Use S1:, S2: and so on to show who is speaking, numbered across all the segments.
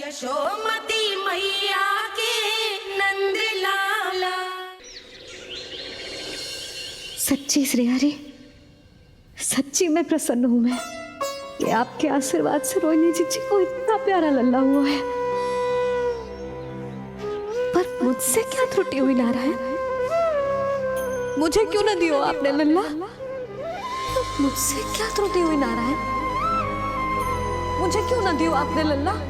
S1: यशोमती मैया के नंद लाला।
S2: सच्ची श्री हरि, सच्ची में प्रसन्न हूं मैं कि आपके आशीर्वाद से रोहिणी जी को इतना प्यारा लल्ला हुआ है। पर मुझसे क्या त्रुटि हुई नारायण? मुझे क्यों न दियो आपने लल्ला? मुझसे क्या त्रुटि हुई नारायण? मुझे क्यों न दियो आपने लल्ला?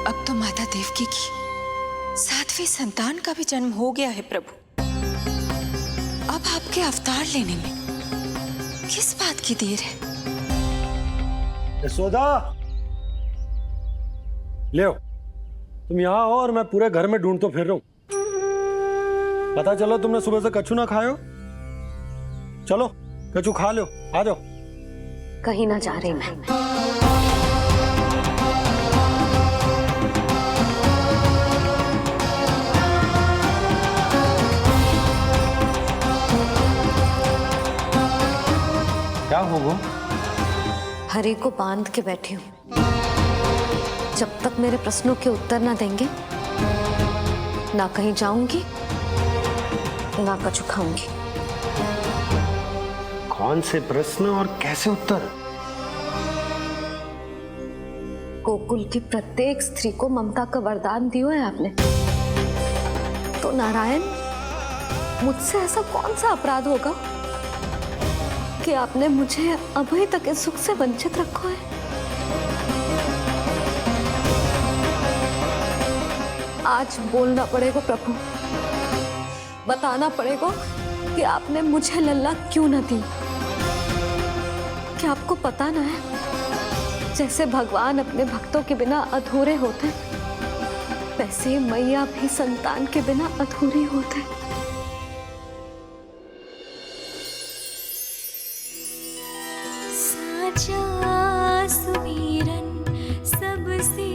S3: अब तो माता देवकी की 7वीं संतान का भी जन्म हो गया है प्रभु। अब आपके अवतार लेने में किस बात की देर है?
S4: यशोदा, ले आओ। तुम यहाँ आओ और मैं पूरे घर में ढूंढतो फिर रहा हूँ। पता चला तुमने सुबह से कछू ना खाए हो। चलो कछू खा लो, आ जाओ।
S2: कहीं ना जा रही मैं।
S4: क्या हो वो?
S2: हरि को बांध के बैठी हूँ। जब तक मेरे प्रश्नों के उत्तर ना देंगे, ना कहीं जाऊंगी, ना कछु खाऊंगी।
S4: कौन से प्रश्न और कैसे उत्तर?
S2: गोकुल की प्रत्येक स्त्री को ममता का वरदान दिया है आपने, तो नारायण मुझसे ऐसा कौन सा अपराध होगा कि आपने मुझे अभी तक इस सुख से वंचित रखा है? आज बोलना पड़ेगा प्रभु, बताना पड़ेगा कि आपने मुझे लल्ला क्यों न दी। क्या आपको पता ना है, जैसे भगवान अपने भक्तों के बिना अधूरे होते, वैसे मैया भी संतान के बिना अधूरी होते।
S1: साचा सुमिरन सबसे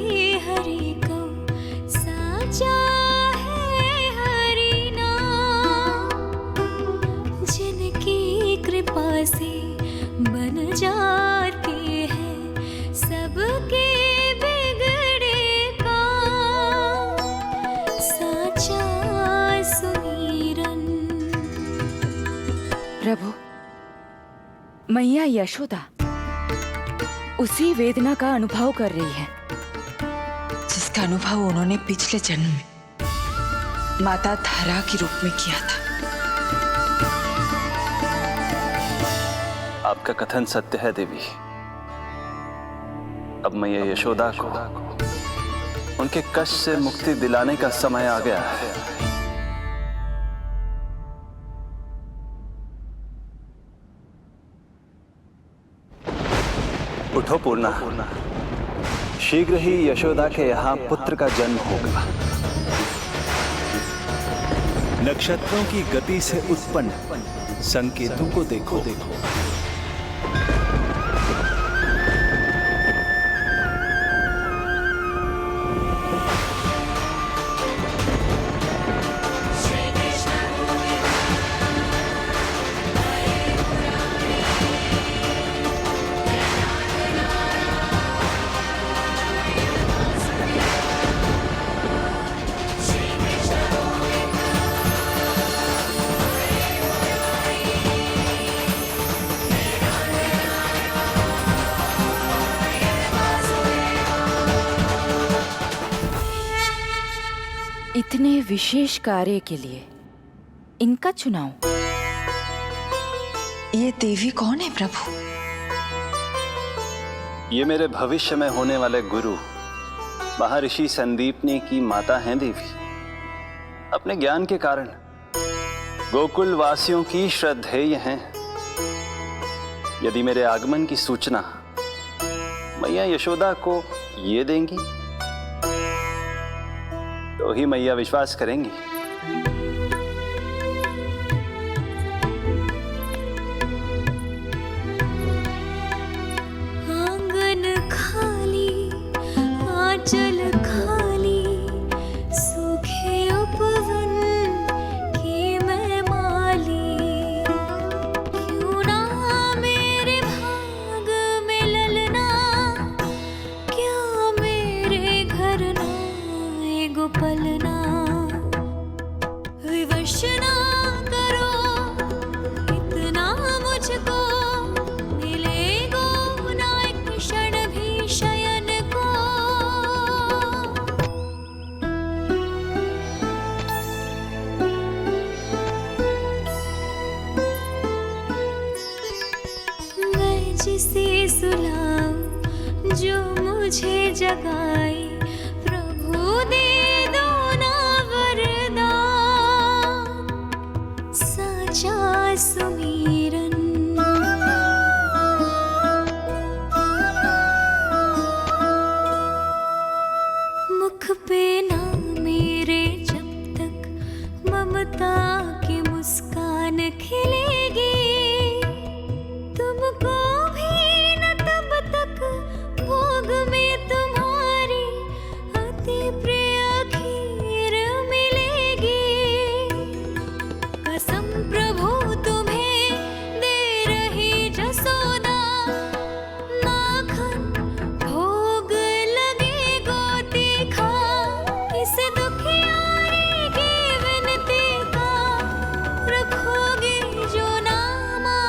S1: हरि को, साचा है हरि नाम, जिनकी कृपा से बन जाते हैं सबके बिगड़े काम। साचा सुमिरन।
S3: प्रभु, मैया यशोदा उसी वेदना का अनुभव कर रही है जिसका अनुभव उन्होंने पिछले जन्म में माता धारा के रूप में किया था।
S5: आपका कथन सत्य है देवी। अब मैया यशोदा को उनके कष्ट से मुक्ति दिलाने का समय आ गया है। उठो पूर्णा, शीघ्र ही यशोदा के यहाँ पुत्र का जन्म होगा।
S6: नक्षत्रों की गति से उत्पन्न संकेतों को देखो।
S3: इतने विशेष कार्य के लिए इनका चुनाव। ये देवी कौन है प्रभु?
S5: ये मेरे भविष्य में होने वाले गुरु महर्षि संदीपनी की माता हैं देवी। अपने ज्ञान के कारण गोकुल वासियों की श्रद्धेय हैं। यदि मेरे आगमन की सूचना मैया यशोदा को ये देंगी तो ही मैया विश्वास करेंगी।
S1: आंगन खाली, आंचल खाली, सूखे उपवन की मैं माली। क्यों ना मेरे भाग में ललना मुझे जगाए, प्रभु दे दो ना वरदान, साचा सुमीरन। मुख पे ना मेरे जब तक ममता की मुस्कान खिलेगी, तुमको भी न तब तक भोग में तुम्हारी अति प्रिय खीर मिलेगी। कसम प्रभु तुम्हें दे रही जसोदा, माखन भोग लगेगो तीखा, इस दुखियारी की विनती का रखोगे जो नामान,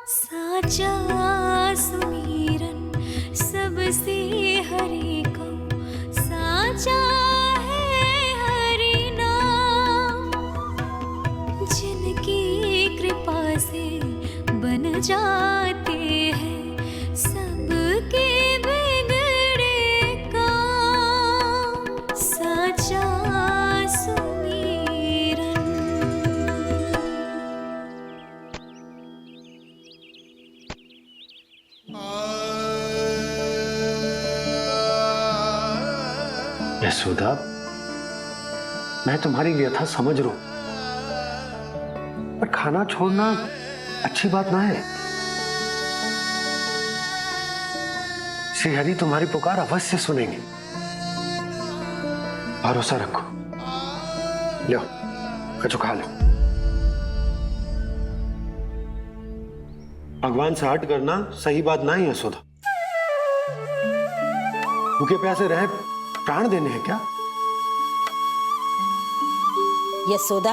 S1: साचा सुमीरन सबसे हरि को, साचा है हरि नाम, जिनकी कृपा से बन जाते हैं सबके बिगड़े काम, साचा सुमीरन।
S4: यशोदा, मैं तुम्हारी व्यथा समझ रहा हूं, पर खाना छोड़ना अच्छी बात ना है। श्री हरि तुम्हारी पुकार अवश्य सुनेंगे, भरोसा रखो। लो कछु खा लो। भगवान से हट करना सही बात ना ही यशोदा। भूखे प्यासे रहे प्राण देने हैं क्या?
S7: यशोदा,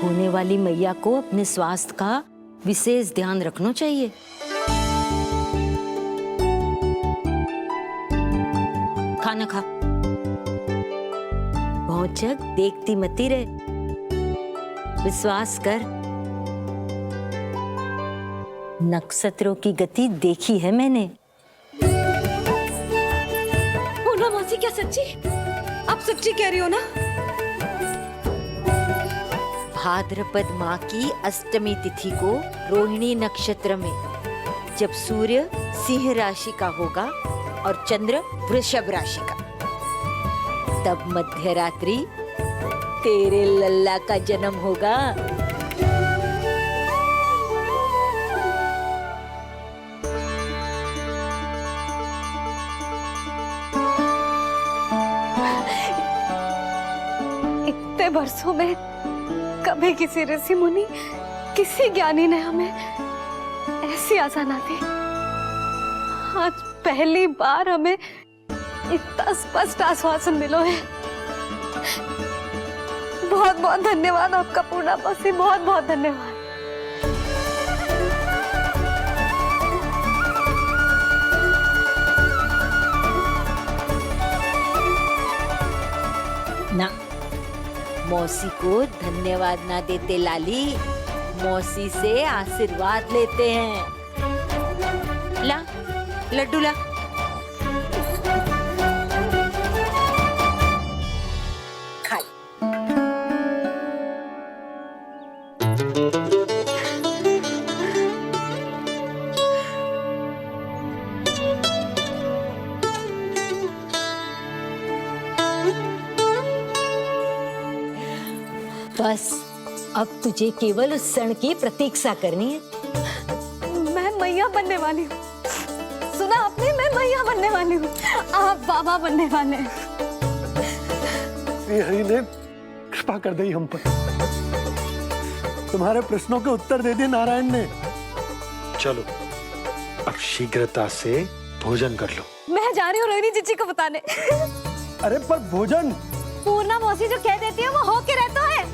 S7: होने वाली मैया को अपने स्वास्थ्य का विशेष ध्यान रखना चाहिए। खाना खा, बहुत जग देखती मती रहे, विश्वास कर। नक्षत्रों की गति देखी है मैंने।
S2: पूना मौसी, क्या सच्ची? आप सच्ची कह रही हो ना?
S7: भाद्रपद माह की अष्टमी तिथि को रोहिणी नक्षत्र में, जब सूर्य सिंह राशि का होगा और चंद्र वृषभ राशि का, तब मध्य रात्रि तेरे लल्ला का जन्म होगा।
S2: इतने वर्षों में कभी किसी ऋषि मुनि, किसी ज्ञानी ने हमें ऐसी आशा ना दी। आज पहली बार हमें इतना स्पष्ट आश्वासन मिलो है। बहुत बहुत धन्यवाद आपका पूर्णा मौसी, बहुत बहुत धन्यवाद।
S7: ना, मौसी को धन्यवाद ना देते लाली, मौसी से आशीर्वाद लेते हैं। ला लड्डू ला। खा। बस अब तुझे केवल उस क्षण की प्रतीक्षा करनी है।
S2: मैं मैया बनने वाली हूँ। सुना आपने? मैं मैया बनने वाली हूँ, आप बाबा बनने वाले हैं।
S4: हरि ने कृपा कर दी हम पर, तुम्हारे प्रश्नों के उत्तर दे दिए नारायण ने। चलो अब शीघ्रता से भोजन कर लो।
S2: मैं जा रही हूँ रोहिणी जीजी को बताने।
S4: अरे पर भोजन
S2: पूर्णा मौसी जो कह देती है वो हो के रहता है।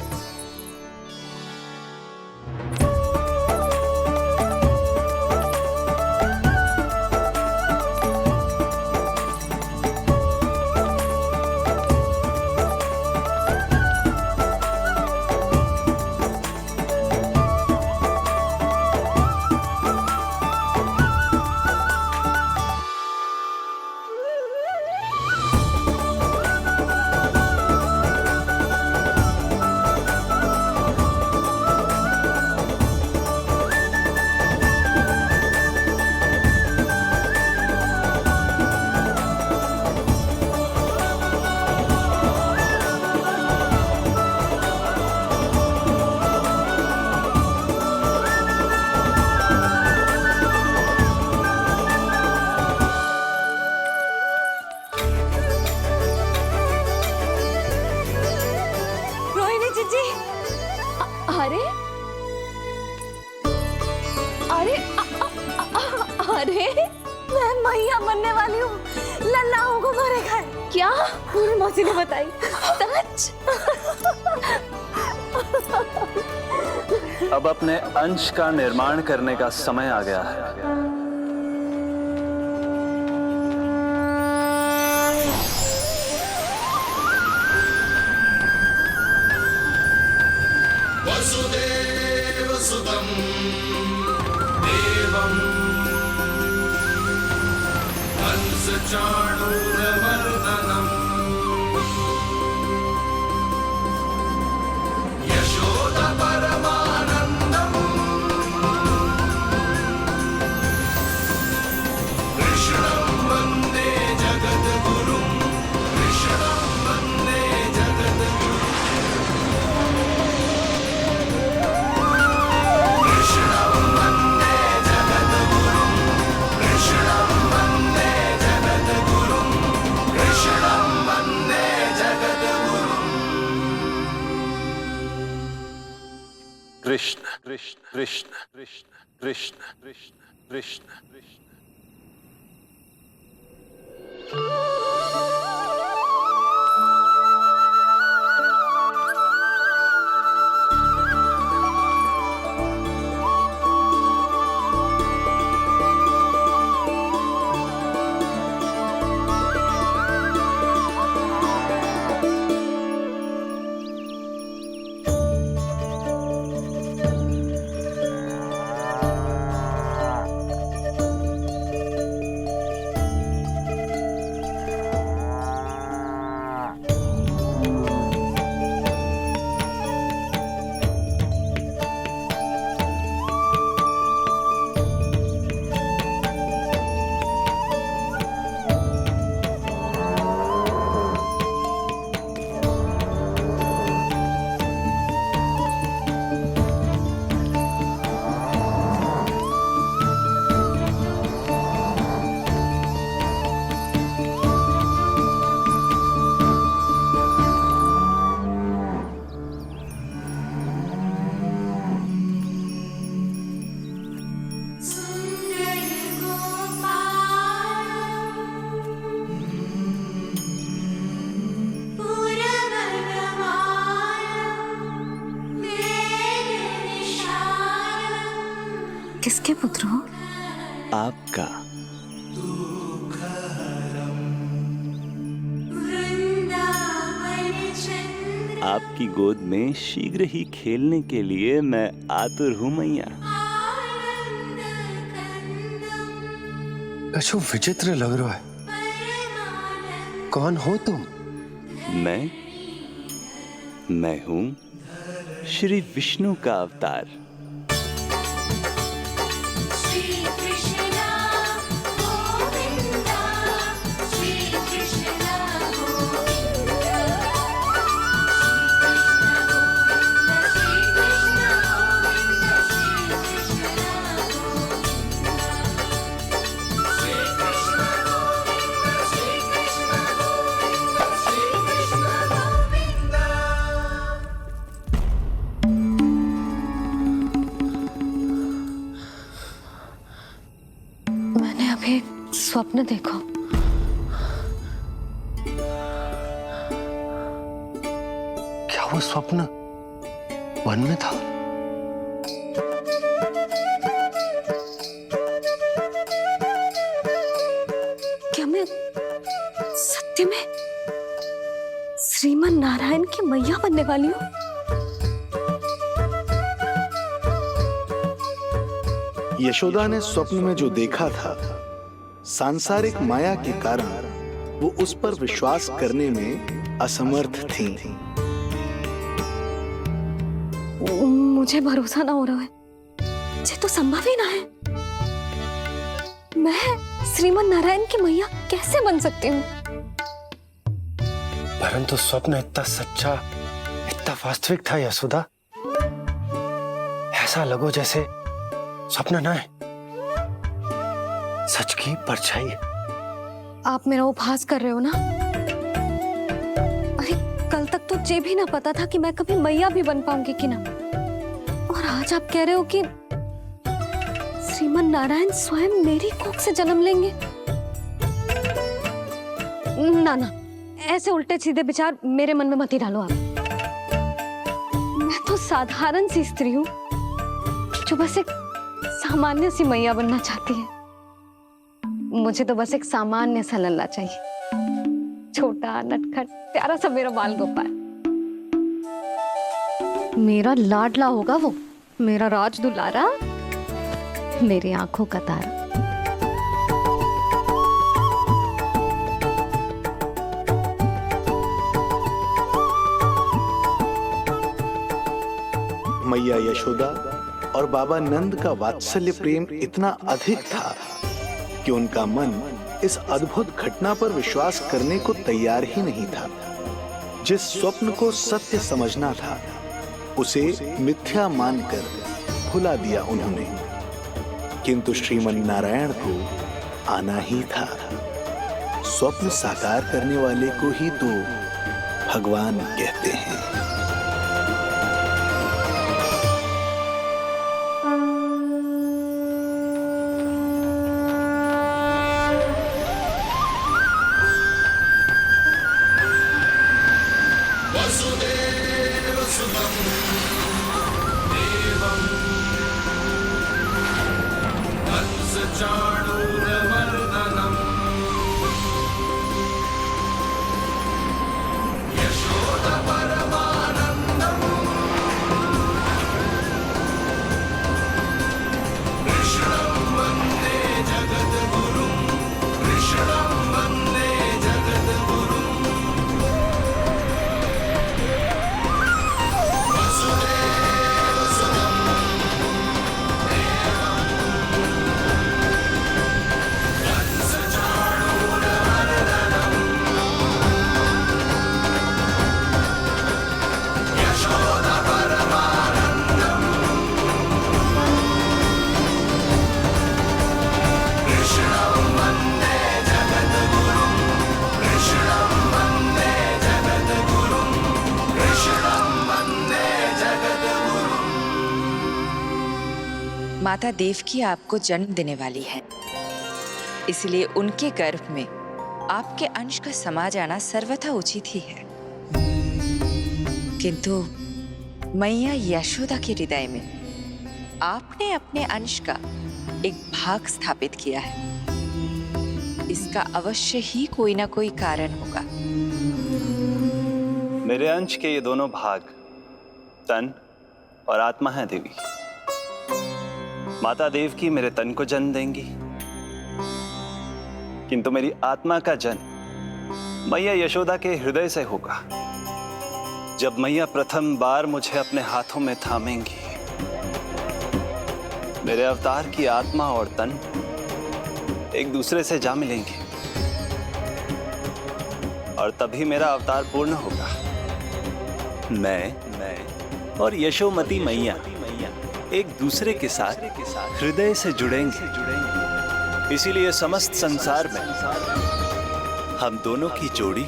S2: मैया बनने वाली हूँ, लल्लाओं को मारेगा। क्या? पूरी मौसी ने बताई। सच?
S5: अब अपने अंश का निर्माण करने का समय आ गया है।
S8: वसुदेव सुतं देवं कंसचाणूरमर्दनम् यशोदा परमानन्दम् कृष्णं वन्दे जगद्गुरुं कृष्णं वन्दे जगद्गुरुं कृष्णं वन्दे जगद्गुरुं कृष्णं वन्दे जगद्गुरुं कृष्णं वन्दे जगद्गुरुं
S5: कृष्ण कृष्ण कृष्ण कृष्ण कृष्ण कृष्ण कृष्ण कृष्ण।
S2: किसके पुत्र हो?
S6: आपका। आपकी गोद में शीघ्र ही खेलने के लिए मैं आतुर हूँ मैया।
S4: कछु विचित्र लग रहा है। कौन हो तुम?
S6: मैं हूँ श्री विष्णु का अवतार।
S2: मैंने अभी स्वप्न देखा।
S4: क्या वो स्वप्न वन में था?
S2: क्या मैं सत्य में श्रीमन नारायण की मैया बनने वाली हूँ?
S9: यशोदा ने स्वप्न में जो देखा था, सांसारिक माया के कारण वो उस पर विश्वास करने में असमर्थ थी।
S2: मुझे भरोसा ना हो रहा है। ये तो संभव ही ना है। मैं श्रीमन नारायण की मैया कैसे बन सकती हूँ?
S4: परंतु स्वप्न इतना सच्चा, इतना वास्तविक था यशोदा। ऐसा लगो जैसे स्वप्न ना है, सच की परछाई।
S2: आप मेरा उपहास कर रहे हो ना? अरे कल तक तो ये भी ना पता था कि मैं कभी मैया भी बन पाऊंगी कि ना। और आज आप कह रहे हो कि श्रीमन नारायण स्वयं मेरी कोख से जन्म लेंगे। ना ना, ऐसे उल्टे सीधे विचार मेरे मन में मत ही डालो आप। मैं तो साधारण सी स्त्री हूँ जो बस एक सामान्य सी मैया बनना चाहती है। मुझे तो बस एक सामान्य सा लल्ला चाहिए, छोटा नटखट प्यारा सा मेरा बाल गोपाल। मेरा लाडला होगा वो, मेरा राज दुलारा, मेरी आंखों का तारा।
S9: मैया यशोदा और बाबा नंद का वात्सल्य प्रेम इतना अधिक था कि उनका मन इस अद्भुत घटना पर विश्वास करने को तैयार ही नहीं था। जिस स्वप्न को सत्य समझना था उसे मिथ्या मानकर भुला दिया उन्होंने, किंतु श्रीमन नारायण को आना ही था। स्वप्न साकार करने वाले को ही तो भगवान कहते हैं।
S3: माता देवकी आपको जन्म देने वाली है, इसलिए उनके गर्भ में आपके अंश का समा जाना सर्वथा उचित ही है। किंतु मैया यशोदा के हृदय में आपने अपने अंश का एक भाग स्थापित किया है। इसका अवश्य ही कोई ना कोई कारण होगा।
S5: मेरे अंश के ये दोनों भाग तन और आत्मा हैं देवी। माता देवकी मेरे तन को जन्म देंगी, किंतु मेरी आत्मा का जन्म मैया यशोदा के हृदय से होगा। जब मैया प्रथम बार मुझे अपने हाथों में थामेंगी, मेरे अवतार की आत्मा और तन एक दूसरे से जा मिलेंगे और तभी मेरा अवतार पूर्ण होगा।
S6: मैं और यशोमती मैया एक दूसरे के साथ हृदय से जुड़ेंगे। इसीलिए समस्त संसार में हम दोनों की जोड़ी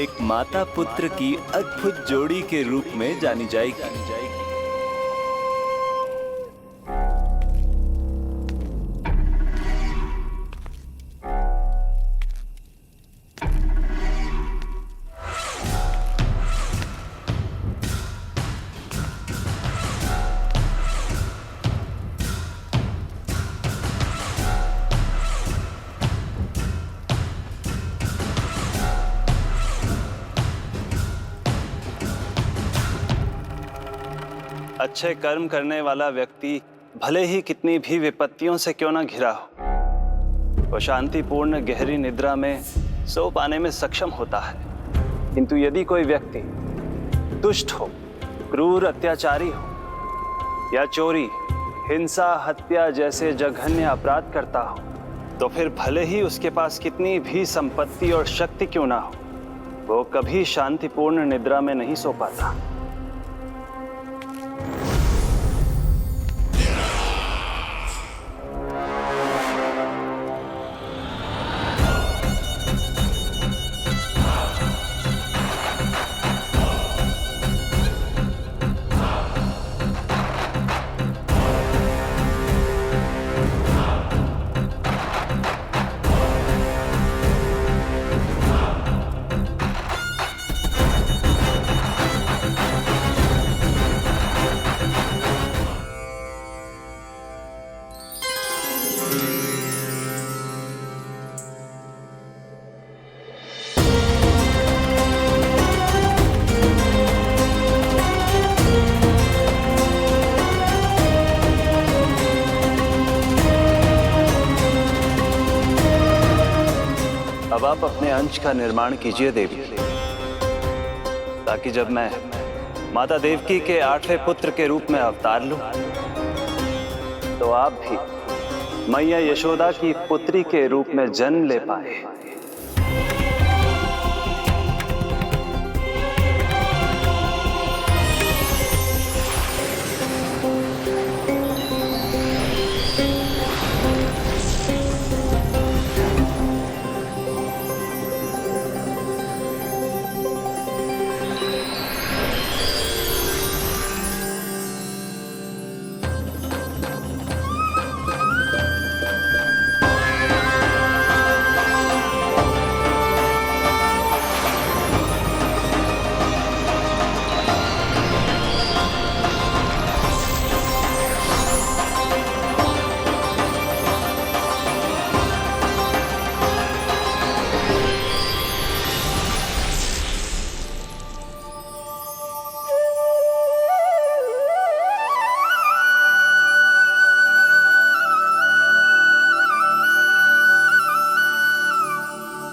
S6: एक माता पुत्र की अद्भुत जोड़ी के रूप में जानी जाएगी।
S5: अच्छे कर्म करने वाला व्यक्ति भले ही कितनी भी विपत्तियों से क्यों ना घिरा हो, वो शांतिपूर्ण गहरी निद्रा में सो पाने में सक्षम होता है। किंतु यदि कोई व्यक्ति दुष्ट हो, क्रूर अत्याचारी हो या चोरी, हिंसा, हत्या जैसे जघन्य अपराध करता हो, तो फिर भले ही उसके पास कितनी भी संपत्ति और शक्ति क्यों ना हो, वो कभी शांतिपूर्ण निद्रा में नहीं सो पाता। अब आप अपने अंश का निर्माण कीजिए देवी, ताकि जब मैं माता देवकी के 8वें पुत्र के रूप में अवतार लूं, तो आप भी मैया यशोदा की पुत्री के रूप में जन्म ले पाए।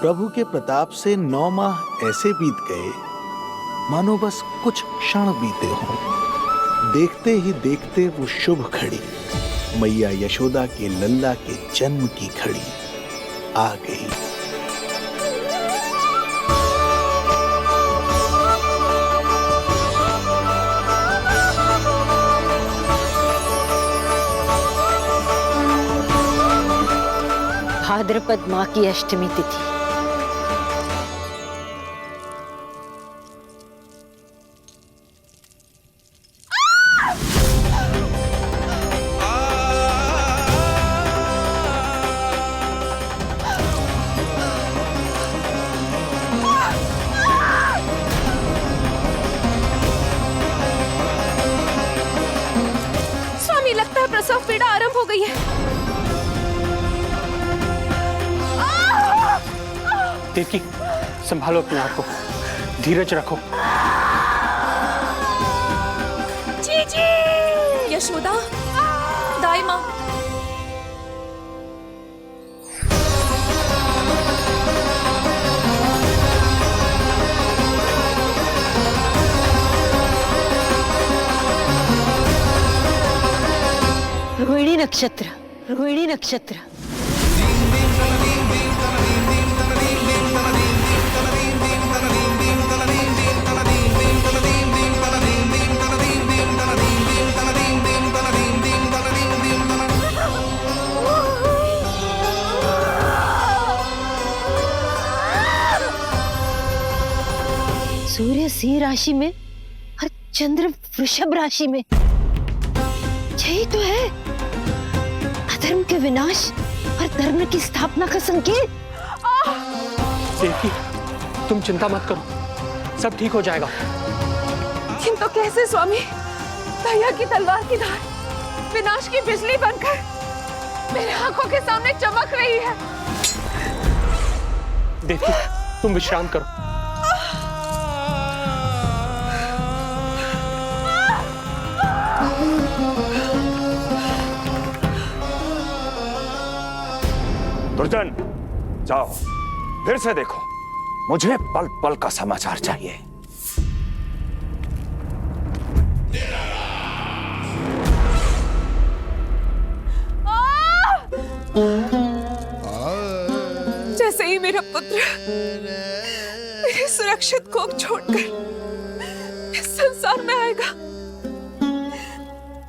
S9: प्रभु के प्रताप से 9 माह ऐसे बीत गए मानो बस कुछ क्षण बीते हों। देखते ही देखते वो शुभ घड़ी, मैया यशोदा के लल्ला के जन्म की घड़ी आ गई।
S7: भाद्रपद माह की अष्टमी तिथि।
S2: स्वामी, लगता है प्रसव पीड़ा आरंभ हो गई है।
S4: देवकी, संभालो अपने आप को, धीरज रखो।
S2: जी यशोदा, दाई माँ।
S7: रोहिणी नक्षत्र, रोहिणी नक्षत्र। सूर्य सिंह राशि में और चंद्र वृषभ राशि में। यही तो है अधर्म के विनाश और धर्म की स्थापना का संकेत।
S4: देवकी, तुम चिंता मत करो, सब ठीक हो जाएगा।
S2: किंतु कैसे स्वामी? दया की तलवार की धार विनाश की बिजली बनकर मेरे आंखों के सामने चमक रही है।
S4: देवकी, तुम विश्राम करो।
S10: दुर्जन, जाओ फिर से देखो, मुझे पल पल का समाचार चाहिए।
S2: जैसे ही मेरा पुत्र मेरे सुरक्षित कोख छोड़कर इस संसार में आएगा,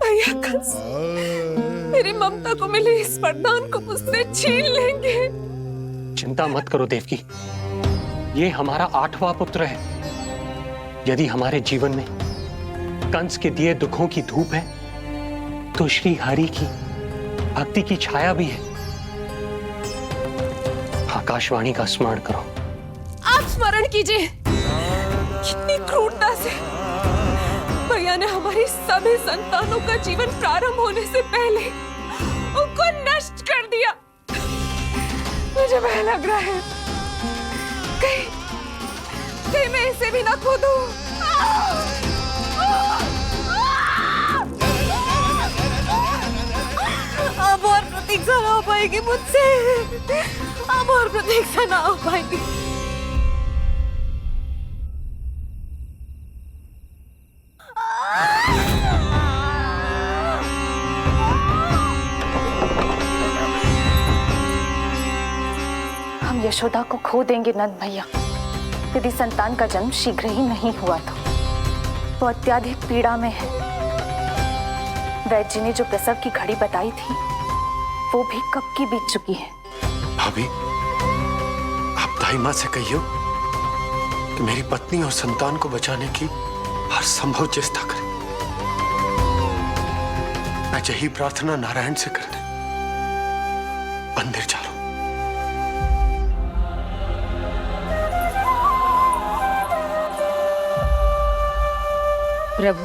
S2: भैया कंस मेरी ममता को मिले इस वरदान को मुझसे छीन लेंगे।
S4: चिंता मत करो देवकी, ये हमारा 8वां पुत्र है। यदि हमारे जीवन में कंस के दिए दुखों की धूप है, तो श्री हरि की भक्ति की छाया भी है। आकाशवाणी का स्मरण करो।
S2: आप स्मरण कीजिए। कितनी क्रूरता से भैया ने हमारी सभी संतानों का जीवन प्रारंभ होने से पहले उनको नष्ट कर दिया। मुझे भय लग रहा है कहीं मैं इसे भी ना खो दूं। अब और प्रतीक्षा ना हो पाएगी मुझसे। अब और प्रतीक्षा ना हो पाएगी।
S11: हम यशोदा को खो देंगे नंद भैया। यदि संतान का जन्म शीघ्र ही नहीं हुआ तो वो अत्यधिक पीड़ा में है। वैद्य जी ने जो प्रसव की घड़ी बताई थी वो भी कब की बीत चुकी है।
S4: भाभी, आप दाई माँ से कहियो कि मेरी पत्नी और संतान को बचाने की हर संभव चेष्टा करें। मैं यही प्रार्थना नारायण से करने मंदिर जा रहा हूं।
S3: प्रभु,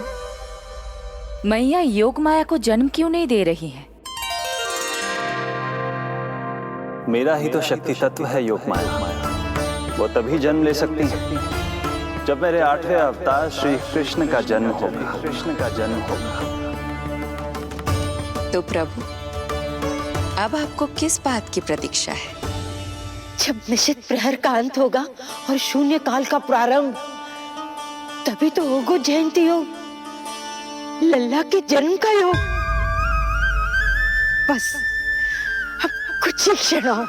S3: मैया योग माया को जन्म क्यों नहीं दे रही है?
S5: मेरा ही तो शक्ति तत्व है योग माया। वो तभी जन्म ले सकती है जब मेरे 8वें अवतार श्री कृष्ण का जन्म होगा।
S12: तो प्रभु, अब आपको किस बात की प्रतीक्षा है?
S7: जब निश्चित प्रहर का अंत होगा और शून्य काल का प्रारंभ, तभी तो होगा जयंती योग, लल्ला के जन्म का योग। बस अब कुछ ही क्षणों।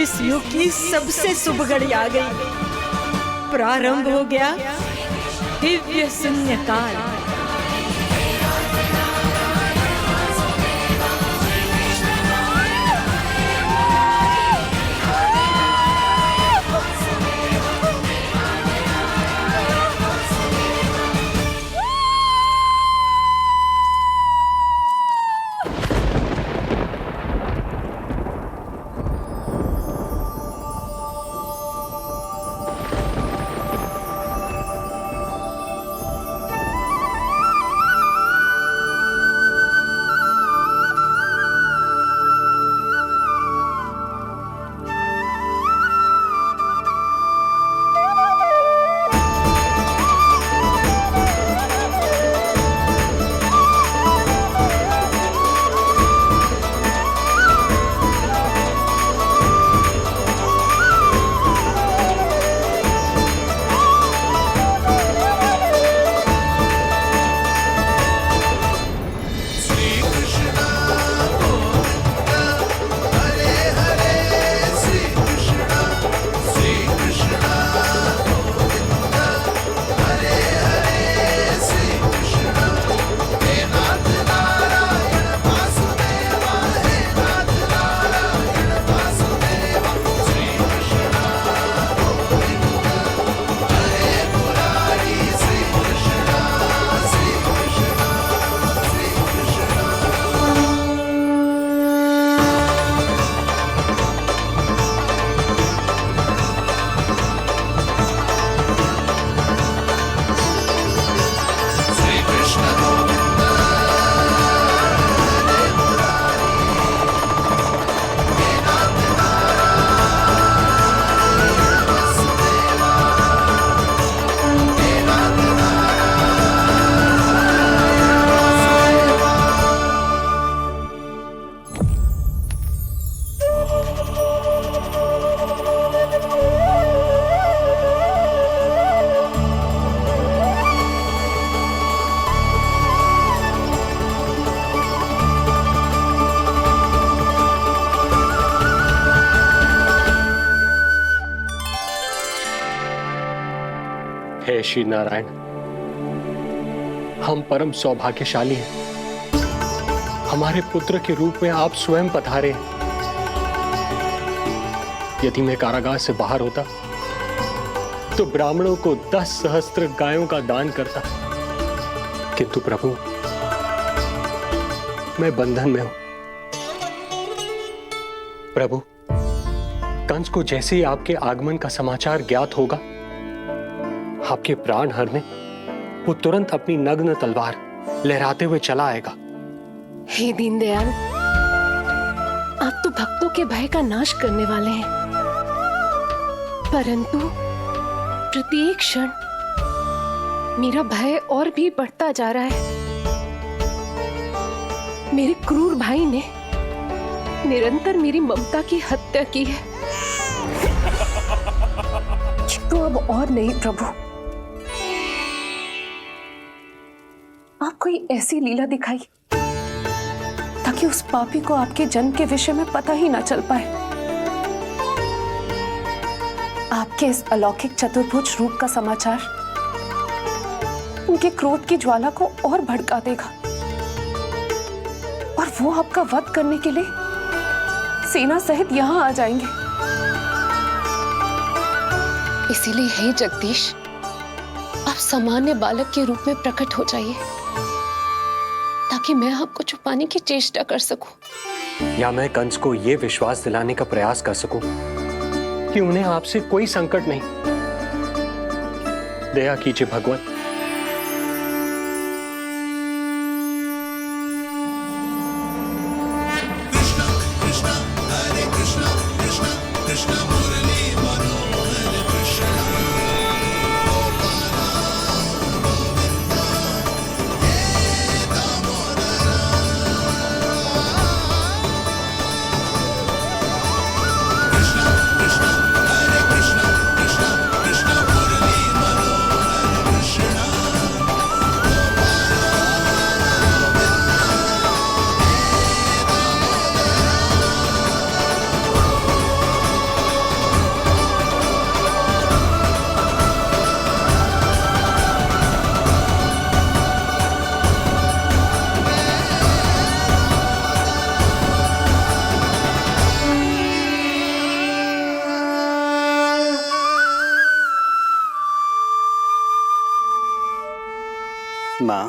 S13: इस युग की सबसे शुभ घड़ी आ गई। प्रारंभ हो गया दिव्य शून्य काल।
S4: हे श्री नारायण, हम परम सौभाग्यशाली हैं। हमारे पुत्र के रूप में आप स्वयं पधारे हैं। यदि मैं कारागार से बाहर होता तो ब्राह्मणों को 10 सहस्त्र गायों का दान करता, किंतु प्रभु मैं बंधन में हूं। प्रभु, कंस को जैसे ही आपके आगमन का समाचार ज्ञात होगा, आपके प्राण हरने वो तुरंत अपनी नग्न तलवार लहराते हुए चला आएगा।
S14: हे दीनदयाल, आप तो भक्तों के भय का नाश करने वाले हैं, परंतु प्रत्येक क्षण मेरा भय और भी बढ़ता जा रहा है। मेरे क्रूर भाई ने निरंतर मेरी ममता की हत्या की है।
S2: तो अब और नहीं प्रभु, आप कोई ऐसी लीला दिखाई ताकि उस पापी को आपके जन्म के विषय में पता ही ना चल पाए। आपके इस अलौकिक चतुर्भुज रूप का समाचार उनके क्रोध की ज्वाला को और भड़का देगा और वो आपका वध करने के लिए सेना सहित यहां आ जाएंगे। इसीलिए हे जगदीश, आप सामान्य बालक के रूप में प्रकट हो जाइए ताकि मैं आपको छुपाने की चेष्टा कर सकूं।
S4: या मैं कंस को यह विश्वास दिलाने का प्रयास कर सकूं कि उन्हें आपसे कोई संकट नहीं। दया कीजिए भगवान।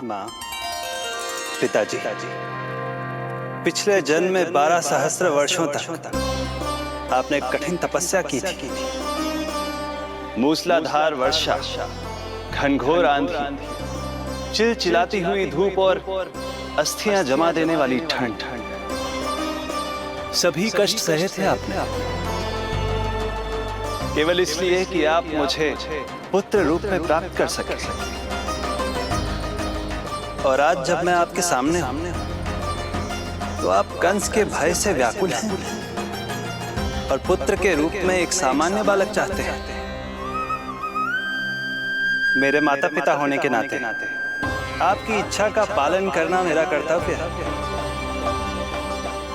S5: माँ, पिताजी, पिछले जन्म में 12 सहस्त्र वर्षों तक आपने कठिन तपस्या की थी। मूसलाधार वर्षा, घनघोर आंधी, चिलचिलाती हुई धूप और अस्थियां जमा देने वाली ठंड,
S6: सभी कष्ट सहे थे आपने,
S5: केवल इसलिए कि आप मुझे पुत्र रूप में प्राप्त कर सके। और आज जब मैं आपके सामने हूं तो आप कंस के भय से व्याकुल हैं और पुत्र के रूप में एक सामान्य बालक चाहते हैं। मेरे माता पिता होने के नाते आपकी इच्छा का पालन करना मेरा कर्तव्य है।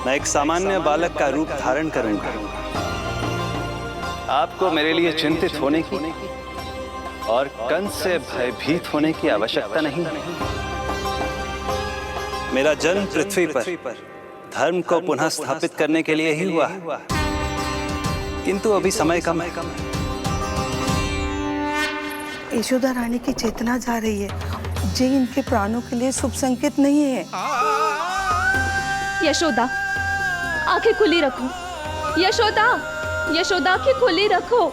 S5: मैं एक सामान्य बालक का रूप धारण करूंगा। आपको मेरे लिए चिंतित होने की और कंस से भयभीत होने की आवश्यकता नहीं। मेरा जन्म पृथ्वी पर धर्म को पुनः स्थापित करने के लिए ही हुआ है, किंतु अभी समय कम है।
S15: यशोदा रानी की चेतना जा रही है, ये इनके प्राणों के लिए शुभ संकेत नहीं है।
S14: यशोदा, आंखें खुली रखो। यशोदा, यशोदा आंखें खुली रखो।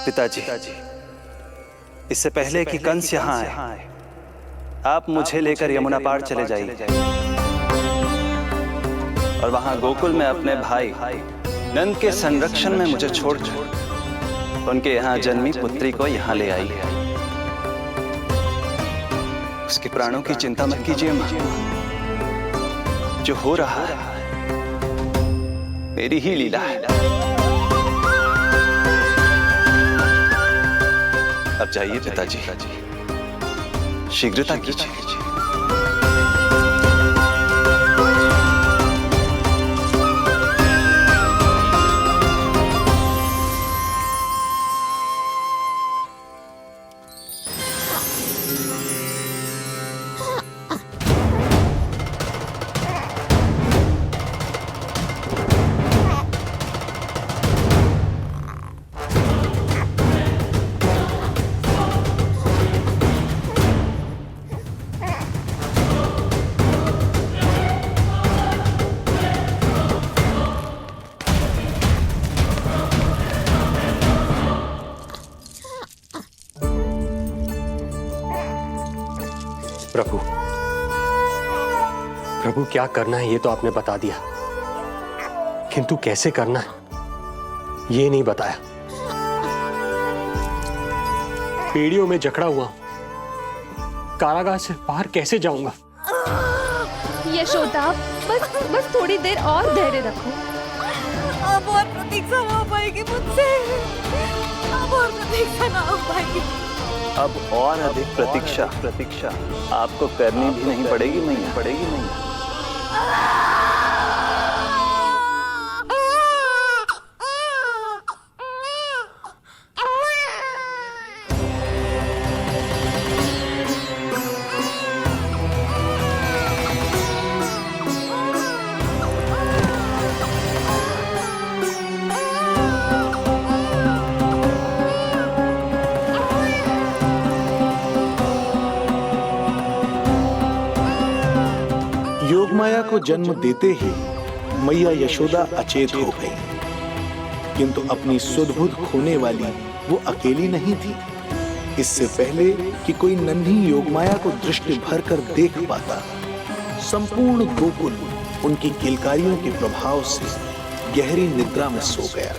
S5: पिताजी, इससे पहले कि कंस यहाँ आए, आप मुझे लेकर यमुना पार चले जाइए और वहां गोकुल में अपने भाई नंद के संरक्षण में मुझे छोड़कर उनके यहाँ जन्मी पुत्री को यहाँ ले आई। उसके प्राणों की चिंता मत कीजिए मां। जो हो रहा है मेरी ही लीला है। अब जाइए पिताजी, शीघ्रता कीजिए।
S4: प्रभु, प्रभु क्या करना है ये तो आपने बता दिया, किंतु कैसे करना है ये नहीं बताया। पेड़ियों में जकड़ा हुआ कारागार से बाहर कैसे जाऊंगा?
S14: यशोदा, बस थोड़ी देर और धैर्य रखो।
S2: अब और प्रतीक्षा ना हो पाएगी मुझसे। अब और प्रतीक्षा ना हो पाएगी।
S5: अब और अधिक प्रतीक्षा आपको करनी भी नहीं पड़ेगी मैया।
S9: योगमाया को जन्म देते ही मैया यशोदा अचेत हो गई, किंतु अपनी सुध-बुध खोने वाली वो अकेली नहीं थी। इससे पहले कि कोई नन्ही योगमाया को दृष्टि भर कर देख पाता, संपूर्ण गोकुल उनकी किलकारियों के प्रभाव से गहरी निद्रा में सो गया।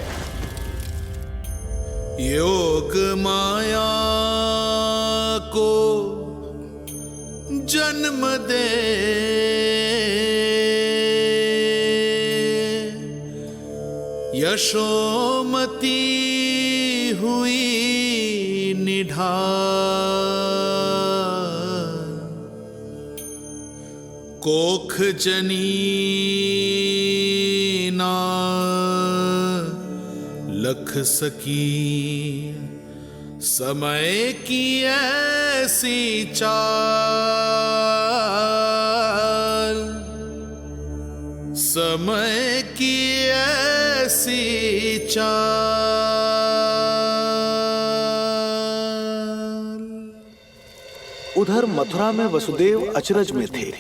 S8: योग माया को जन्म दे यशोमती हुई निढाल, कोख जनी ना लख सकी, समय की ऐसी चाल, समय की ऐसी चाल।
S9: उधर मथुरा में वसुदेव अचरज में थे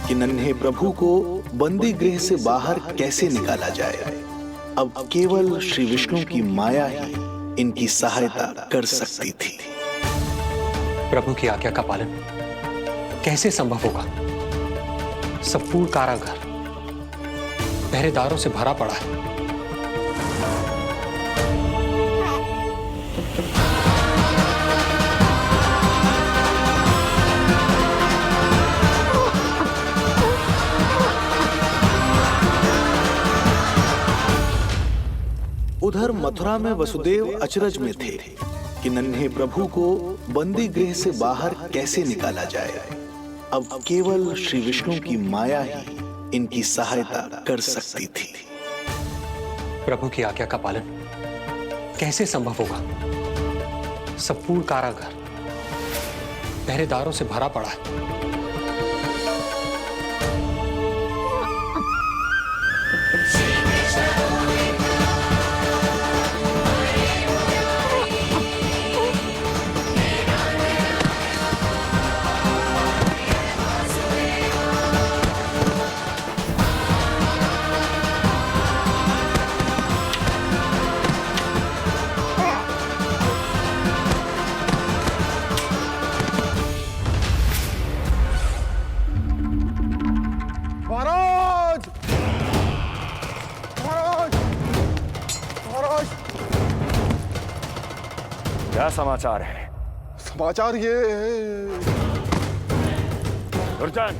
S9: कि नन्हे प्रभु को बंदी गृह से बाहर कैसे निकाला जाए। अब केवल श्री विष्णु की माया ही इनकी सहायता कर सकती थी।
S4: प्रभु की आज्ञा का पालन कैसे संभव होगा? संपूर्ण कारागार पहरेदारों से भरा पड़ा है।
S9: उधर मथुरा में वसुदेव अचरज में थे कि नन्हे प्रभु को बंदी गृह से बाहर कैसे निकाला जाए। अब केवल श्री विष्णु की माया ही इनकी सहायता कर सकती थी।
S4: प्रभु की आज्ञा का पालन कैसे संभव होगा? संपूर्ण कारागार पहरेदारों से भरा पड़ा है।
S10: क्या समाचार है?
S16: समाचार ये
S10: दुर्जन,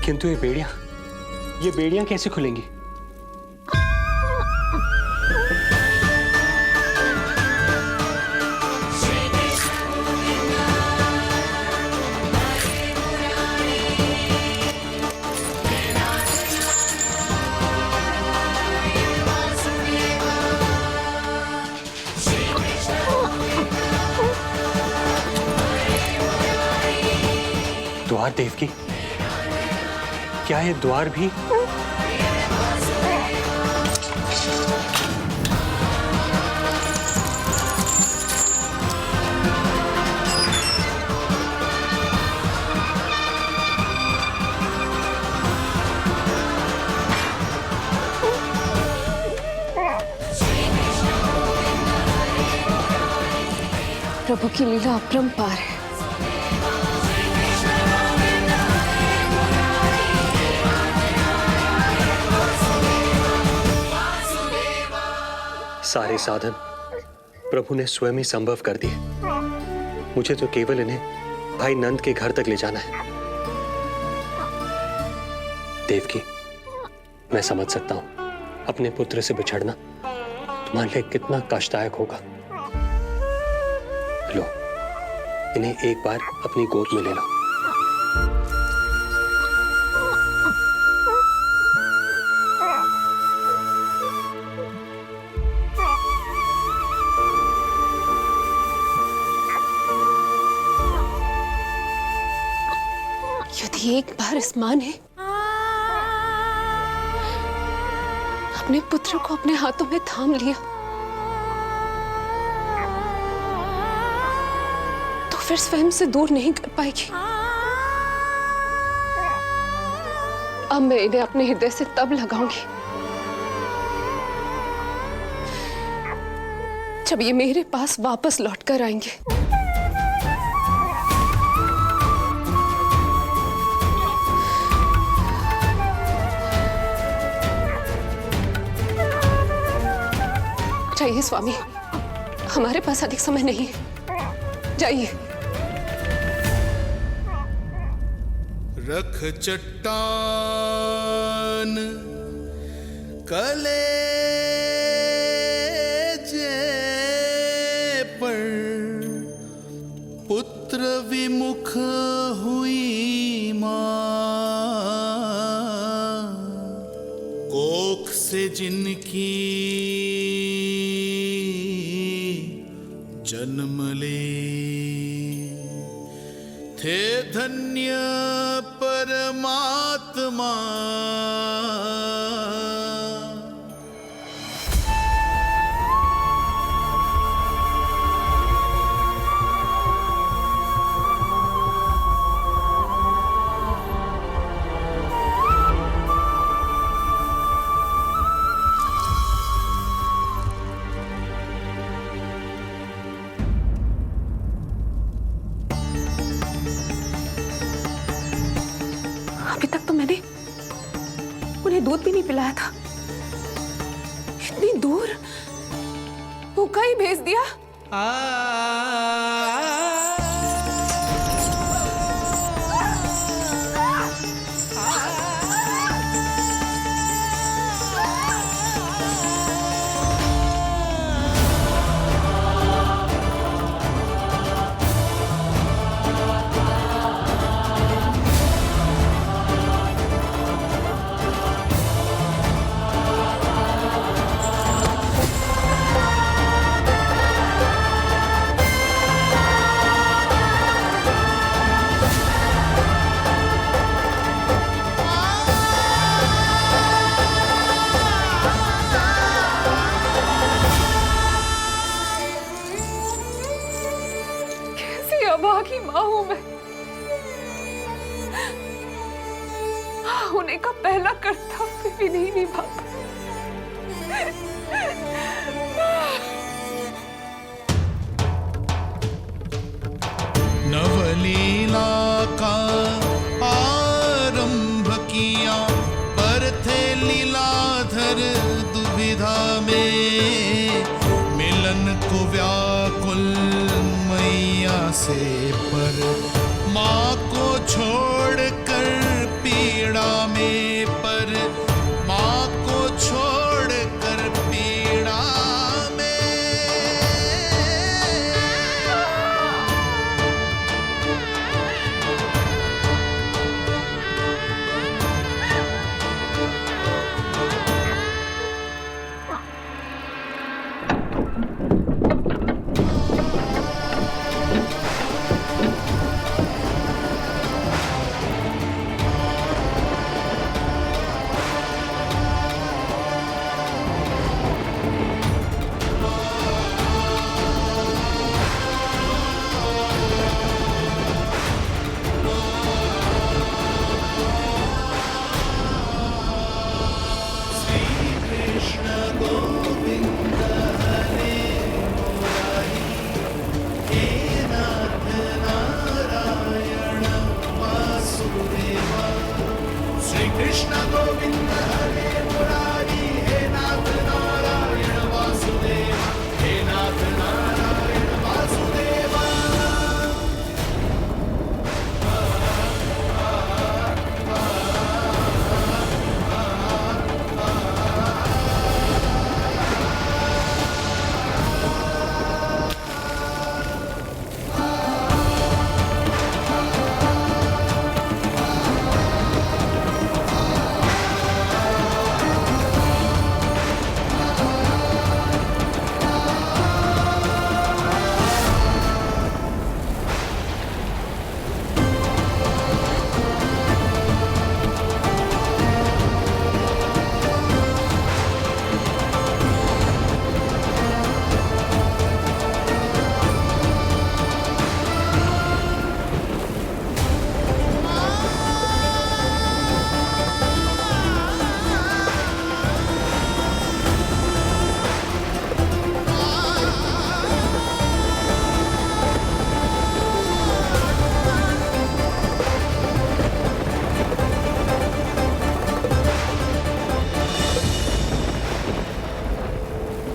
S4: किंतु ये बेड़ियां कैसे खुलेंगी? द्वार देवकी, क्या ये द्वार भी?
S14: प्रभु की लीला अपरंपार है।
S4: सारे साधन प्रभु ने स्वयं ही संभव कर दिए। मुझे तो केवल इन्हें भाई नंद के घर तक ले जाना है। देवकी, मैं समझ सकता हूं अपने पुत्र से बिछड़ना तुम्हारे लिए कितना कष्टदायक होगा। लो, इन्हें एक बार अपनी गोद में ले लो।
S14: यदि एक बार इस मां ने अपने पुत्र को अपने हाथों में थाम लिया तो फिर स्वयं से दूर नहीं कर पाएगी। अब मैं इन्हें अपने हृदय से तब लगाऊंगी जब ये मेरे पास वापस लौट कर आएंगे। जाइए स्वामी, हमारे पास अधिक समय नहीं है, जाइए।
S8: रख चट्टान कलेजे पर, पुत्र विमुख हुई मां, कोख से जिनकी जन्म ले, थे धन्य परमात्मा।
S14: अभी तक तो मैंने उन्हें दूध भी नहीं पिलाया था। इतनी दूर भूखा ही भेज दिया। अभागी माँ हूं मैं। होने का पहला कर्तव्य भी नहीं निभा पाई।
S8: नवलीला का आरंभ किया पर थे लीलाधर दुविधा में, मिलन को व्याकुल मैया से पर माँ को छोड़कर पीड़ा में, पर माँ को छोड़कर पीड़ा में।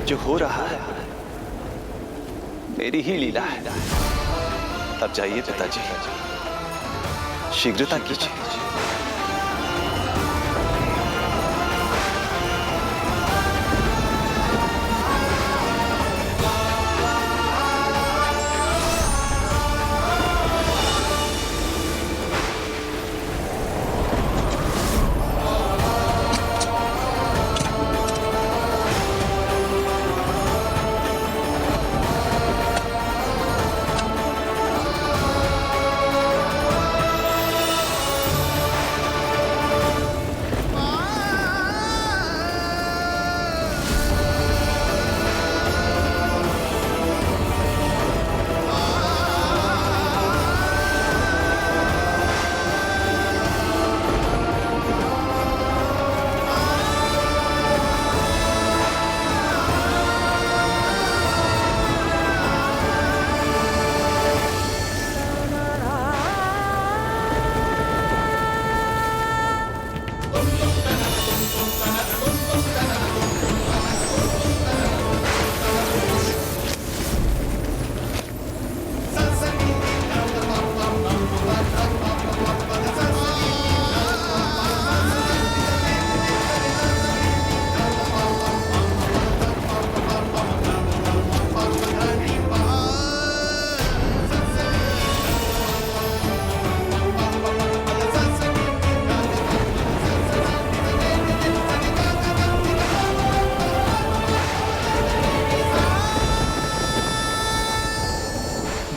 S6: जो हो रहा है मेरी ही लीला है। अब जाइए पिताजी, शीघ्रता कीजिए।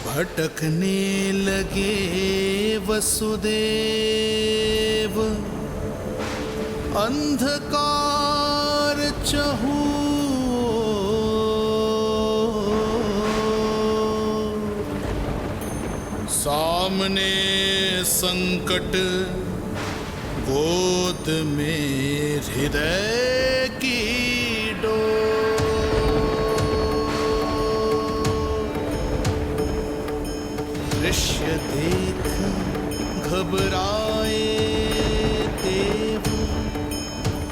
S8: भटकने लगे वसुदेव, अंधकार चहूर, सामने संकट, गोद में हृदय की डोर। दृश्य देख घबराए देव,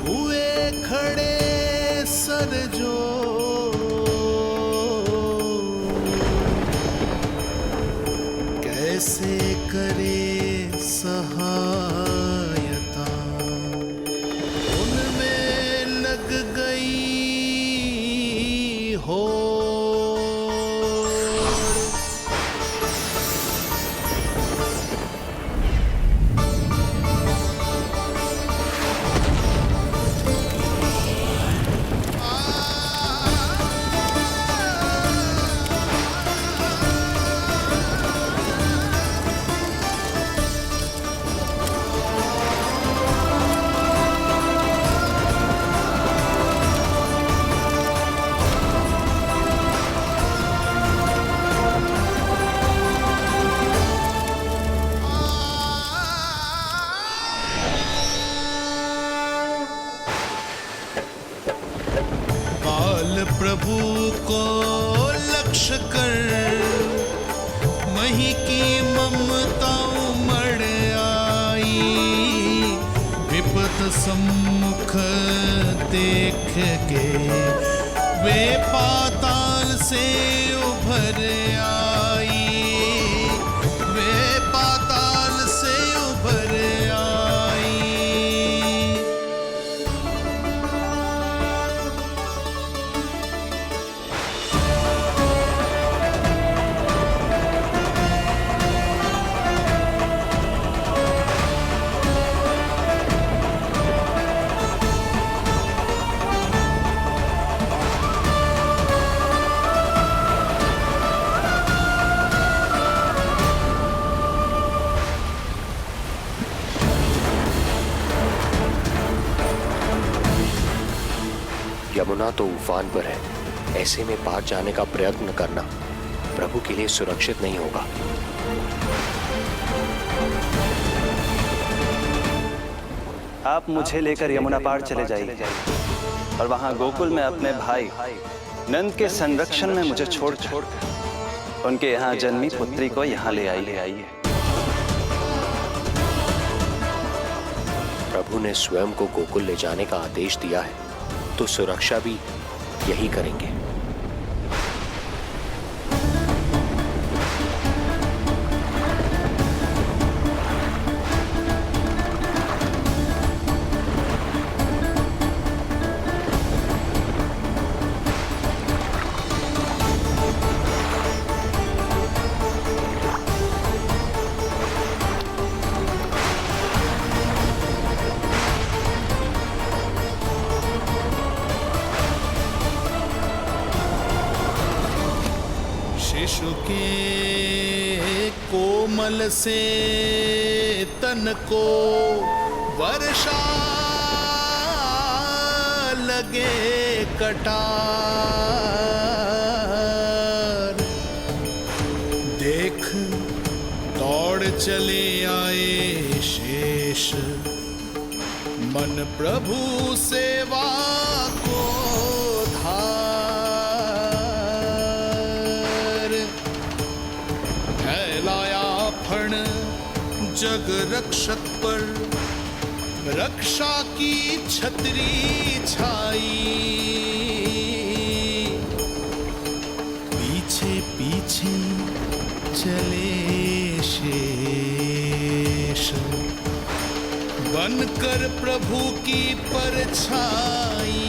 S8: हुए खड़े सर जो। कैसे करे सहायता, उनमें लग गई हो। प्रभु को लक्ष्य कर मही की ममता उमड़ आई। विपद सम्मुख देख के वे पाताल से उभर आई। वे पाताल से उभर आई।
S4: यमुना तो उफान पर है, ऐसे में पार जाने का प्रयत्न करना प्रभु के लिए सुरक्षित नहीं होगा।
S5: आप मुझे लेकर यमुना पार चले जाइए और वहां गोकुल में अपने भाई नंद के संरक्षण में मुझे छोड़ उनके यहाँ जन्मी पुत्री को यहाँ ले आइए।
S4: प्रभु ने स्वयं को गोकुल ले जाने का आदेश दिया है, तो सुरक्षा भी यही करेंगे। शिशु के कोमल से तन को वर्षा लगे कटार। देख दौड़ चले आए शेष, मन प्रभु सेवा को जग रक्षक पर रक्षा की छतरी छाई। पीछे पीछे चले शेष, बनकर प्रभु की परछाई।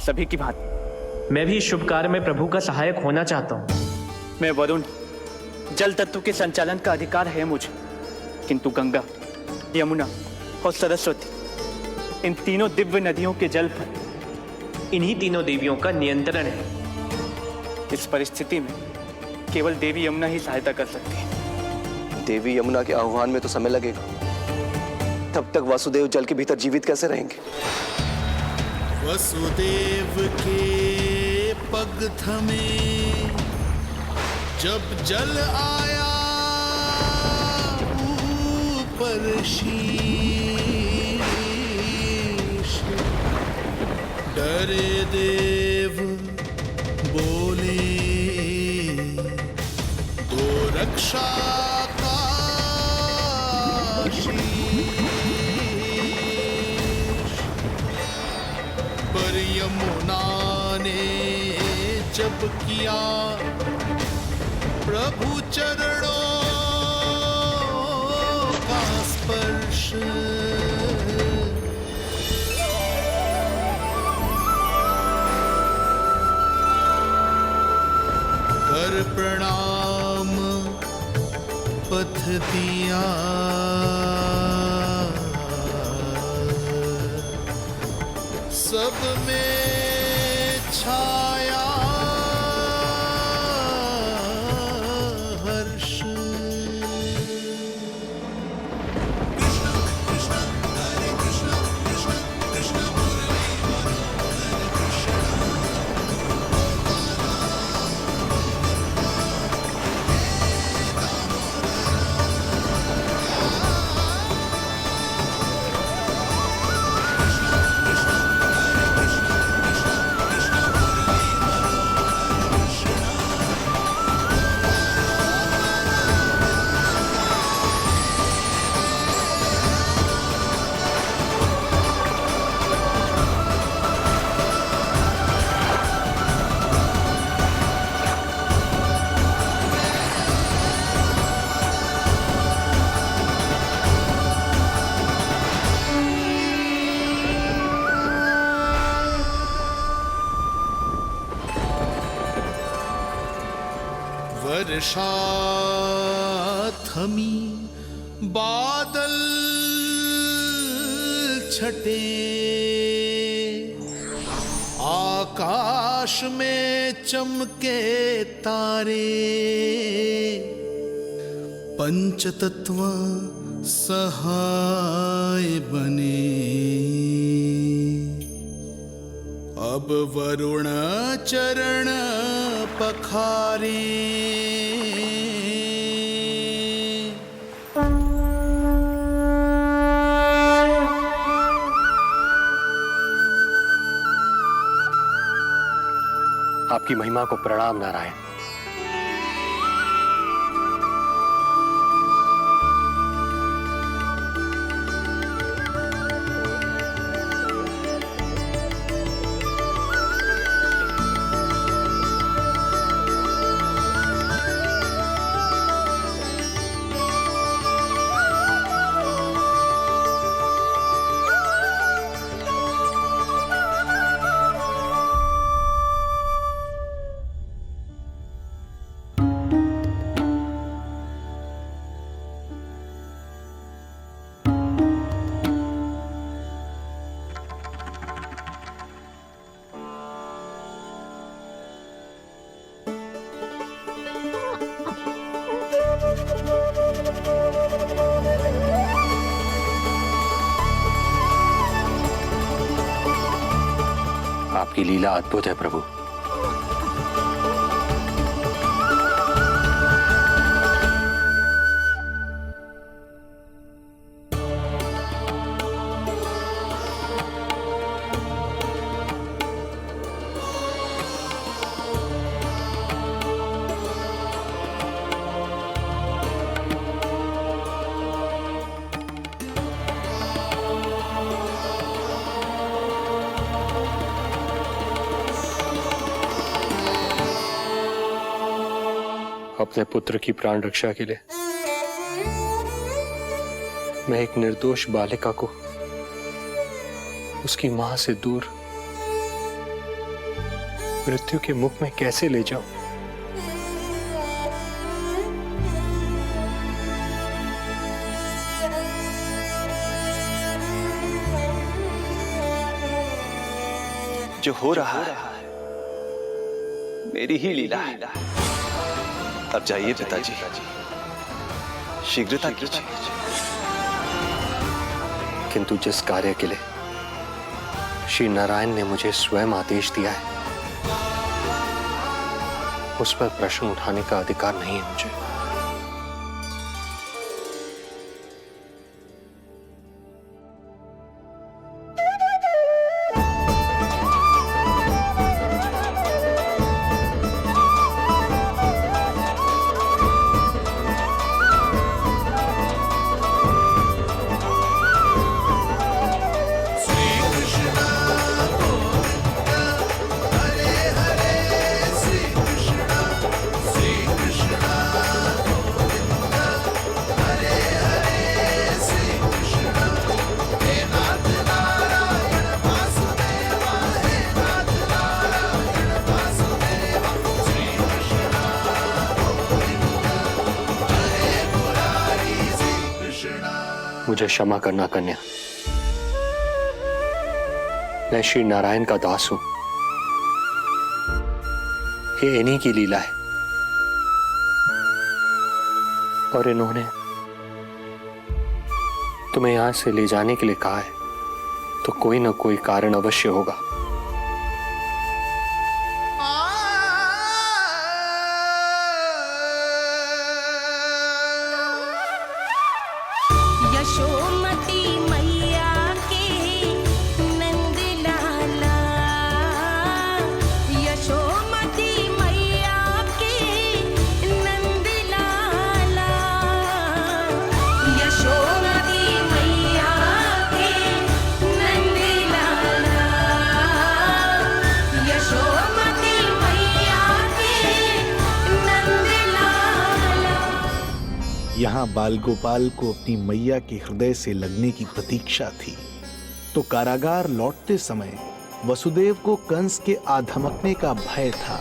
S16: सभी की भांति मैं भी इस शुभ कार्य में प्रभु का सहायक होना चाहता हूँ। मैं वरुण, जल तत्व के संचालन का अधिकार है मुझे, किंतु गंगा, यमुना और सरस्वती, इन तीनों दिव्य नदियों के जल पर इन्हीं तीनों देवियों का नियंत्रण है। इस परिस्थिति में केवल देवी यमुना ही सहायता कर सकती है।
S17: देवी यमुना के आह्वान में तो समय लगेगा, तब तक वासुदेव जल के भीतर जीवित कैसे रहेंगे?
S8: वसुदेव के पग थमे जब जल आया ऊपर शीश, डरे देव बोले दो रक्षा का शीश, पर यमुना ने जब किया प्रभु चरणों का स्पर्श, कर प्रणाम पथ दिया, सब में छाया हर्ष। वर्षा थमी, बादल छटे, आकाश में चमके तारे, पंचतत्व सहाय बने। अब वरुण चरण पखारे,
S4: आपकी महिमा को प्रणाम नारायण। आपकी लीला अद्भुत है प्रभु। अपने पुत्र की प्राण रक्षा के लिए मैं एक निर्दोष बालिका को उसकी मां से दूर मृत्यु के मुख में कैसे ले जाऊं?
S5: जो हो रहा है मेरी ही लीला है। अब जाइए पिताजी, शीघ्रता कीजिए।
S4: किंतु जिस कार्य के लिए श्री नारायण ने मुझे स्वयं आदेश दिया है, उस पर प्रश्न उठाने का अधिकार नहीं है मुझे। मुझे क्षमा करना कन्या, मैं श्री नारायण का दास हूं। ये इन्हीं की लीला है और इन्होंने तुम्हें यहां से ले जाने के लिए कहा है, तो कोई ना कोई कारण अवश्य होगा।
S1: यशोमती मैया के नंद लाला, यशोमती मैया के नंद लाला, यशोमती मैया के नंद लाला, यशोमती मैया के नंद लाला।
S9: यहाँ बाल गोपाल को अपनी मैया के हृदय से लगने की प्रतीक्षा थी, तो कारागार लौटते समय वसुदेव को कंस के आधमकने का भय था।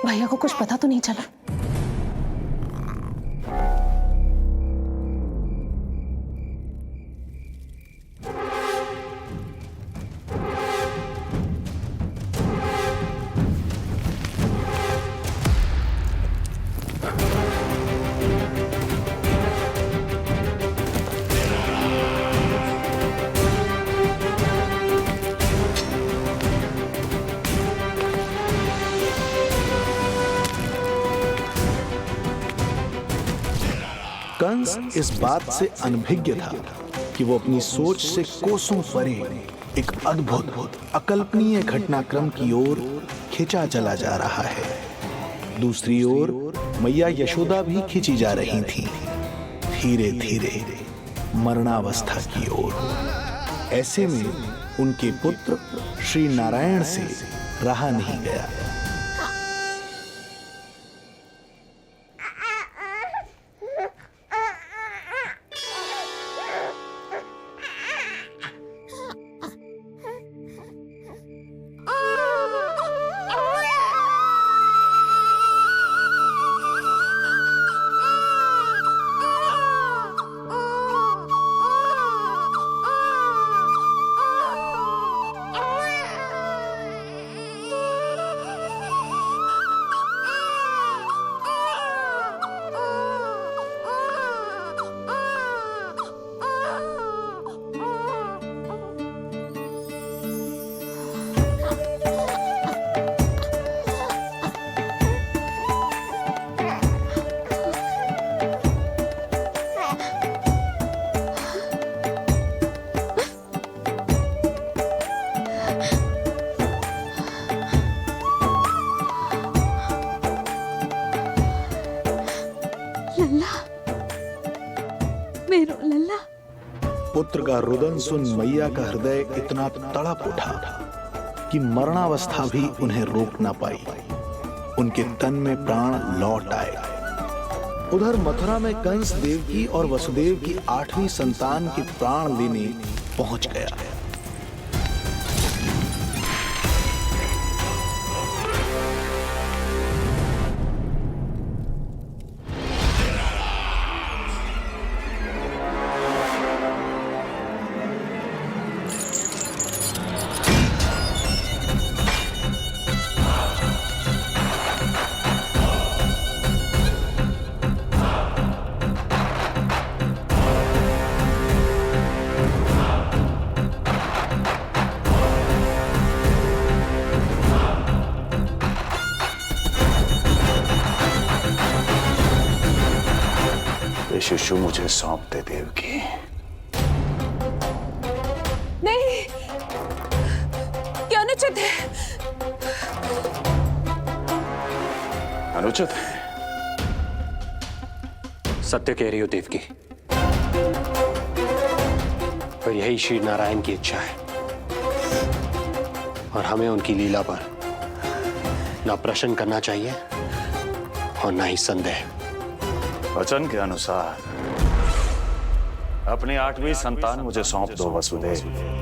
S14: भैया को कुछ पता तो नहीं चला? कंस इस बात से अनभिज्ञ था कि वो अपनी सोच से कोसों परे एक अद्भुत अकल्पनीय घटनाक्रम की ओर खिंचा चला जा रहा है। दूसरी ओर मैया यशोदा भी खिंची जा रही थी, धीरे धीरे मरणावस्था की ओर। ऐसे में उनके पुत्र श्री नारायण से रहा नहीं गया।
S2: लल्ला, मेरो लल्ला।
S14: पुत्र का रुदन सुन मैया का हृदय इतना तड़प उठा कि मरणावस्था भी उन्हें रोक ना पाई। उनके तन में प्राण लौट आए। उधर मथुरा में कंस देवकी और वसुदेव की 8वीं संतान के प्राण लेने पहुंच गया।
S10: शिशु मुझे सौंप दे देवकी।
S1: नहीं, क्या अनुचित है?
S10: अनुचित है?
S4: सत्य कह रही हो देवकी, पर यही श्री नारायण की इच्छा है और हमें उनकी लीला पर ना प्रश्न करना चाहिए और ना ही संदेह।
S10: वचन के अनुसार अपनी 8वीं संतान मुझे सौंप दो वसुदेव।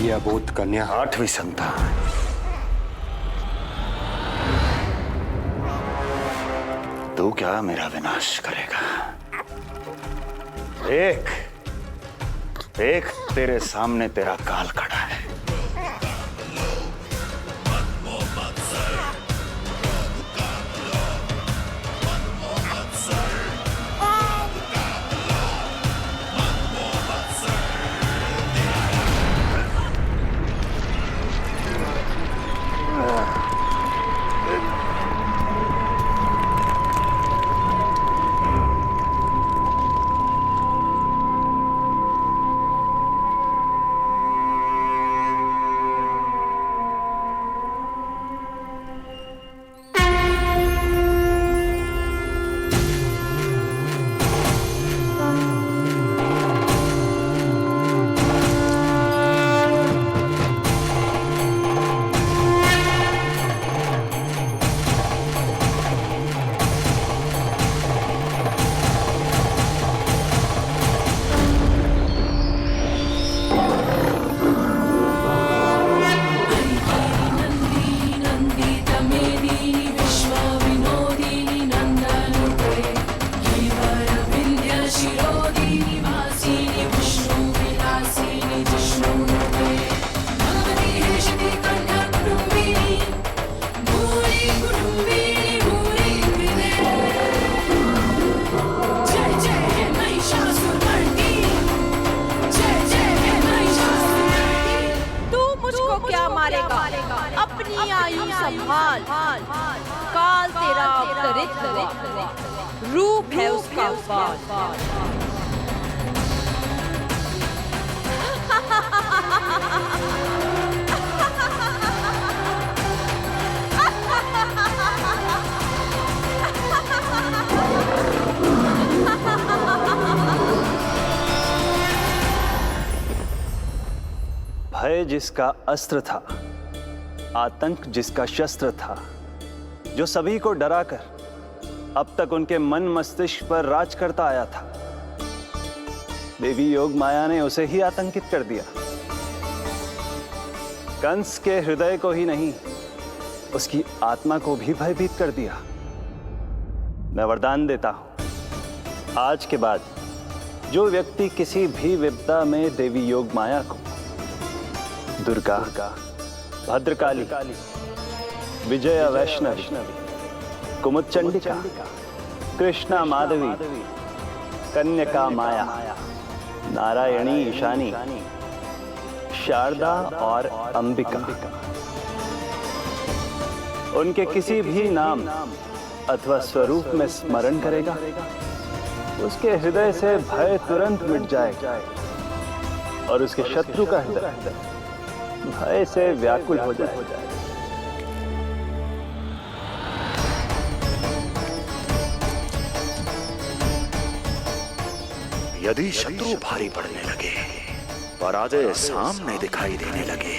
S4: यह अबोध कन्या
S10: 8वीं संतान। तू क्या मेरा विनाश करेगा? एक तेरे सामने तेरा काल खड़ा है।
S13: अपनी आयु संभाल, काल तेरा अवतरित रूप है उसका बाल।
S5: भय जिसका अस्त्र था, आतंक जिसका शस्त्र था, जो सभी को डराकर अब तक उनके मन मस्तिष्क पर राज करता आया था, देवी योग माया ने उसे ही आतंकित कर दिया। कंस के हृदय को ही नहीं, उसकी आत्मा को भी भयभीत कर दिया। मैं वरदान देता हूं, आज के बाद जो व्यक्ति किसी भी विपदा में देवी योग माया को दुर्गा, भद्रकाली, विजया वैष्णवी, कुमुदचंडिका, कृष्णा माधवी, कन्यका माया, नारायणी ईशानी, शारदा और अंबिका, उनके किसी भी नाम अथवा स्वरूप में स्मरण करेगा, उसके हृदय से भय तुरंत मिट जाएगा और उसके शत्रु का हृदय भय से व्याकुल हो जाएगा।
S10: यदि शत्रु भारी पड़ने लगे, पराजय सामने दिखाई देने लगे,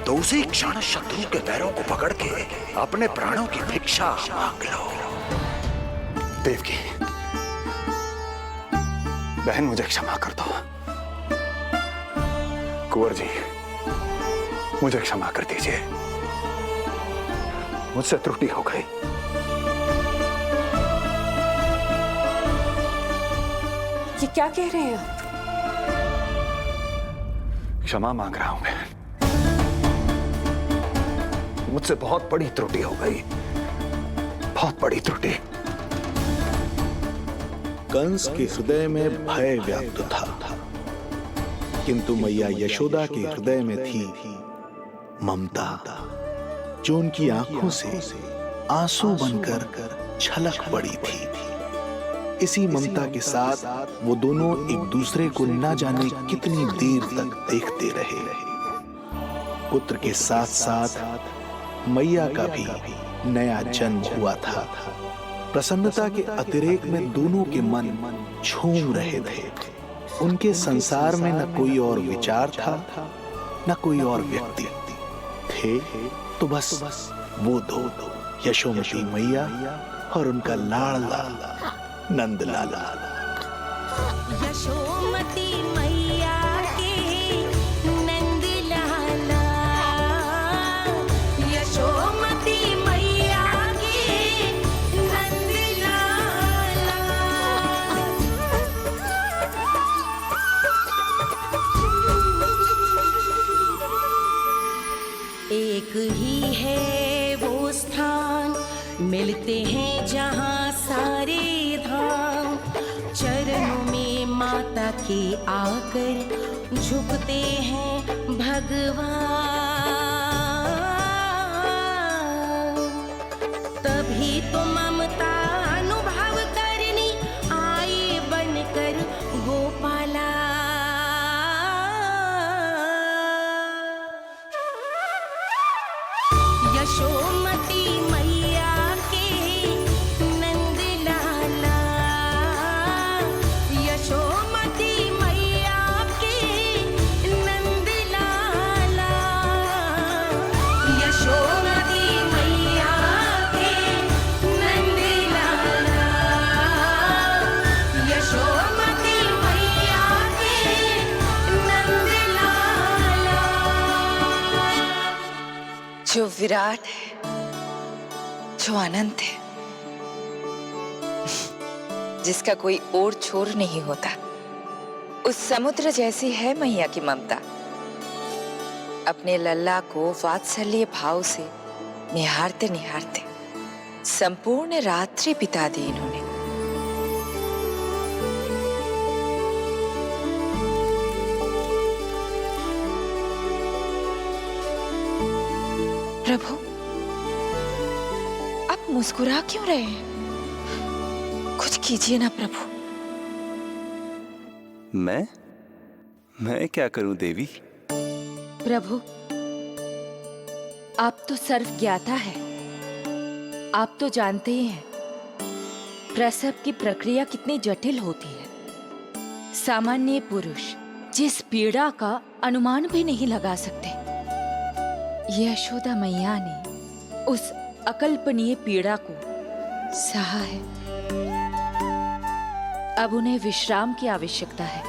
S10: तो उसी क्षण शत्रु के पैरों को पकड़ के अपने प्राणों की भिक्षा मांग लो। देवकी, बहन मुझे क्षमा कर दो। कुंवर जी, मुझे क्षमा कर दीजिए, मुझसे त्रुटि हो गई।
S12: ये क्या कह रहे हैं आप?
S10: क्षमा मांग रहा हूं बहन, मुझसे बहुत बड़ी त्रुटि हो गई, बहुत बड़ी त्रुटि।
S14: कंस के हृदय में भय व्याप्त था, किंतु मैया यशोदा के हृदय में थी ममता, जो उनकी आंखों से आंसू बनकर छलक पड़ी थी। इसी ममता के साथ वो दोनों एक दूसरे को न जाने कितनी देर तक देखते रहे। पुत्र के साथ साथ मैया का भी नया जन्म हुआ था। प्रसन्नता के अतिरेक में दोनों के मन झूम रहे थे। उनके संसार में न कोई और विचार था, न कोई और व्यक्ति थे, तो बस वो दो, यशोमती मैया और उनका लाडला नंद लाला।
S1: यशोमती मैया के नंद लाला, यशोमती मैया के नंद लाला। एक ही है वो स्थान, मिलते हैं जहाँ सारे धाम। चरणों में माता के आकर झुकते हैं भगवान। तभी तो ममता अनुभव करनी आए बनकर गोपाला। यशोमती मैया के नंद लाला, यशोमती मैया के नंद लाला, यशोमती मैया के नंद लाला, यशोमती मैया के नंद लाला।
S12: जो विराट है, जो अनंत है, जिसका कोई और छोर नहीं होता, उस समुद्र जैसी है मैया की ममता। अपने लल्ला को वात्सल्य भाव से निहारते निहारते संपूर्ण रात्रि बिता दी इन्होंने। प्रभु, आप मुस्कुरा क्यों रहे हैं? कुछ कीजिए ना प्रभु।
S6: मैं क्या करूं देवी?
S3: प्रभु, आप तो सर्वज्ञाता है। आप तो जानते ही हैं प्रसव की प्रक्रिया कितनी जटिल होती है। सामान्य पुरुष जिस पीड़ा का अनुमान भी नहीं लगा सकते, यशोदा मैया ने उस अकल्पनीय पीड़ा को सहा है। अब उन्हें विश्राम की आवश्यकता है।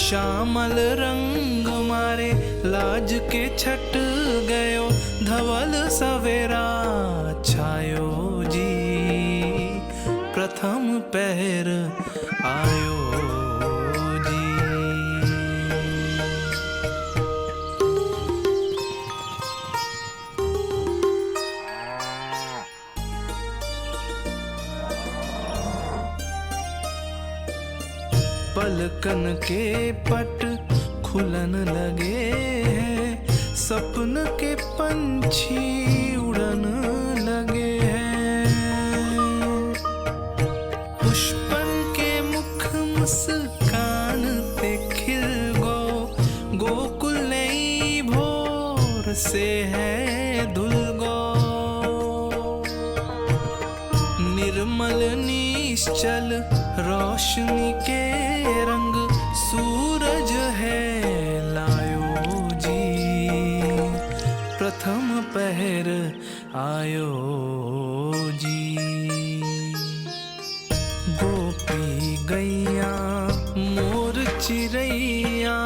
S8: श्यामल रंग मारे लाज के छट गयो धवल सवेरा छायो जी प्रथम पहर आयो जी। पलकन के पट खुलन लगे हैं, सपन के पंछी उड़न लगे हैं। पुष्पन के मुख मुस्कान ते खिल गो, गोकुल नई भोर से है धुल गो। निर्मल निश्चल रोशनी के रंग सूरज है लायो जी प्रथम पहर आयो जी। गोपी गैया मोर चिड़ैया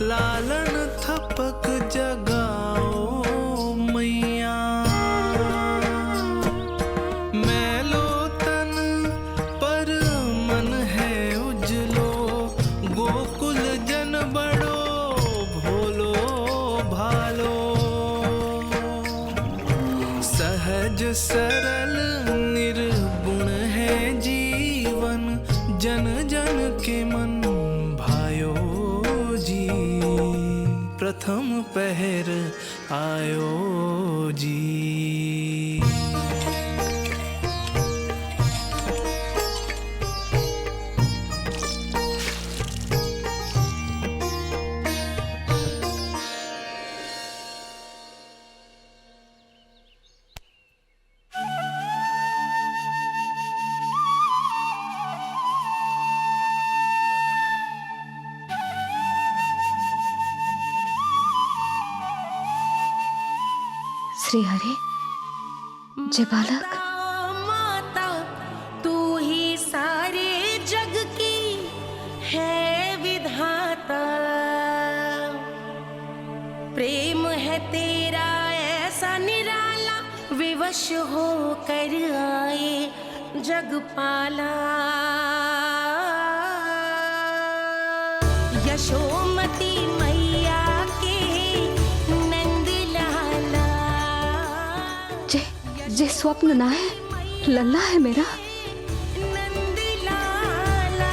S8: लालन थपक जगाओ मैया। मैलो तन पर मन है उजलो, गोकुल जन बड़ो भोलो भालो। सहज सरल निर्गुण है जीवन, जन जन के मन भायो जी प्रथम पहर आयो जी।
S2: श्री हरि, जय बालक।
S1: माता तू ही सारे जग की है विधाता, प्रेम है तेरा ऐसा निराला, विवश हो कर आए जगपाला। यशोमती मैया के नंद लाला,
S2: जे स्वप्न ना है, लल्ला है मेरा।
S1: नंद लाला।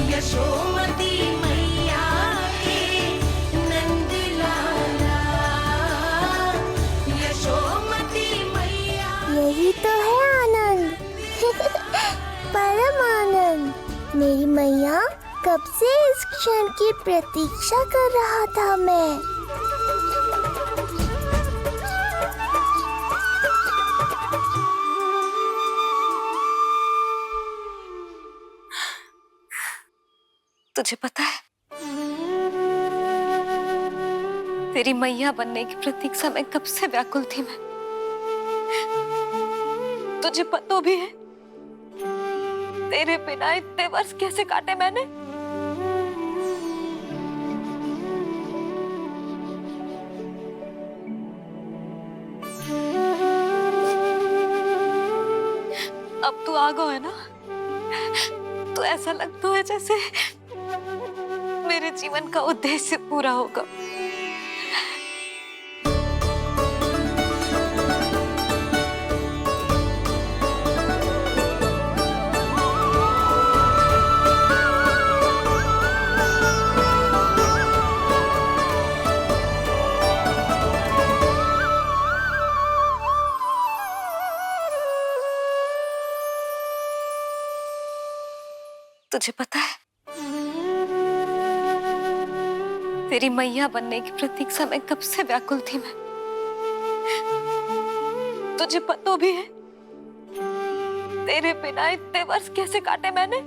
S1: यशोमती मैया के नंद लाला, यशोमती मैया।
S18: यही तो है आनंद परम आनंद। मेरी मैया, कब से इस क्षण की प्रतीक्षा कर रहा था मैं।
S2: तुझे पता है, तेरी मैया बनने की प्रतीक्षा में कब से व्याकुल थी मैं। तुझे पता भी है तेरे बिना इतने वर्ष कैसे काटे मैंने। अब तू आ गया है ना, तो ऐसा लगता है जैसे मेरे जीवन का उद्देश्य पूरा होगा। तुझे पता है, तेरी मैया बनने की प्रतीक्षा में कब से व्याकुल थी मैं। तुझे पता भी है तेरे बिना इतने वर्ष कैसे काटे मैंने।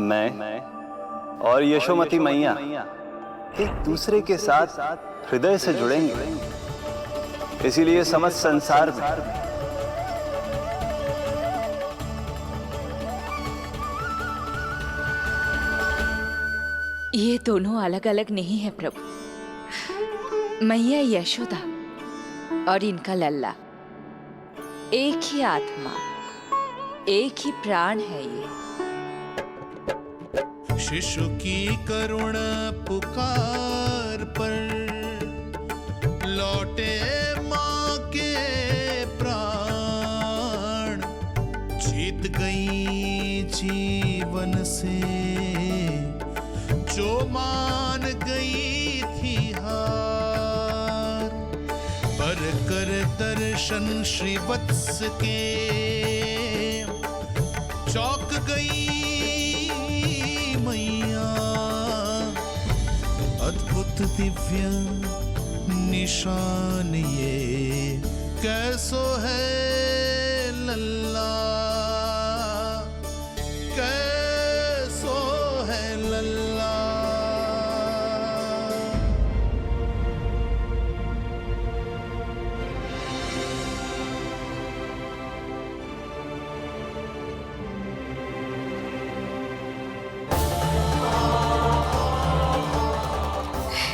S5: मैं और यशोमती मैया एक दूसरे के साथ हृदय से जुड़ेंगे। इसीलिए समस्त संसार में
S3: ये दोनों अलग अलग नहीं है प्रभु। मैया यशोदा और इनका लल्ला एक ही आत्मा, एक ही प्राण है ये।
S8: शिशु की करुण पुकार पर लौटे माँ के प्राण, जीत गई जीवन से जो मान गई थी हार। पर कर दर्शन श्री वत्स के चौक गई मैया, अद्भुत दिव्य निशान ये कैसो है लल्ला, कैसो है लल्ला।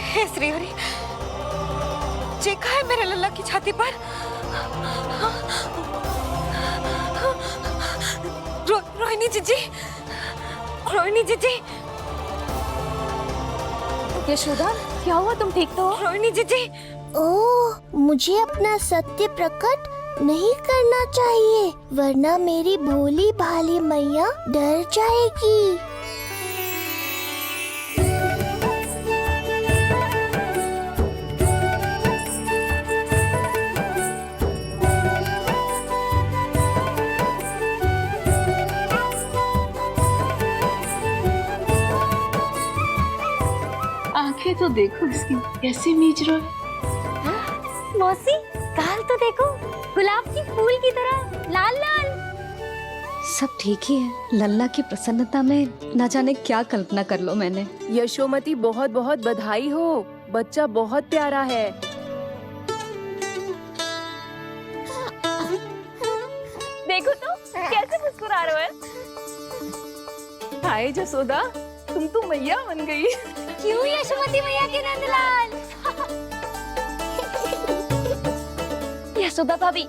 S2: हे श्री हरि, चेका है मेरे लल्ला की छाती पर। रोहिणी जीजी, रोहिणी जीजी। यशोदा, क्या हुआ, तुम ठीक तो हो? रोहिणी जीजी।
S18: ओह, मुझे अपना सत्य प्रकट नहीं करना चाहिए, वरना मेरी भोली भाली मैया डर जाएगी।
S19: आंखें तो देखो इसकी कैसे मीच रहा है।
S18: मौसी, गाल तो देखो, गुलाब की फूल की तरह लाल लाल।
S2: सब ठीक ही है। लल्ला की प्रसन्नता में न जाने क्या कल्पना कर लो मैंने।
S20: यशोमती, बहुत बहुत बधाई हो, बच्चा बहुत प्यारा है।
S11: देखो तो कैसे मुस्कुरा रहे है।
S20: हाय जसोदा, तुम तो मैया बन गई।
S18: क्यों यशोमती मैया के नंदलाल?
S11: यशोदा भाभी,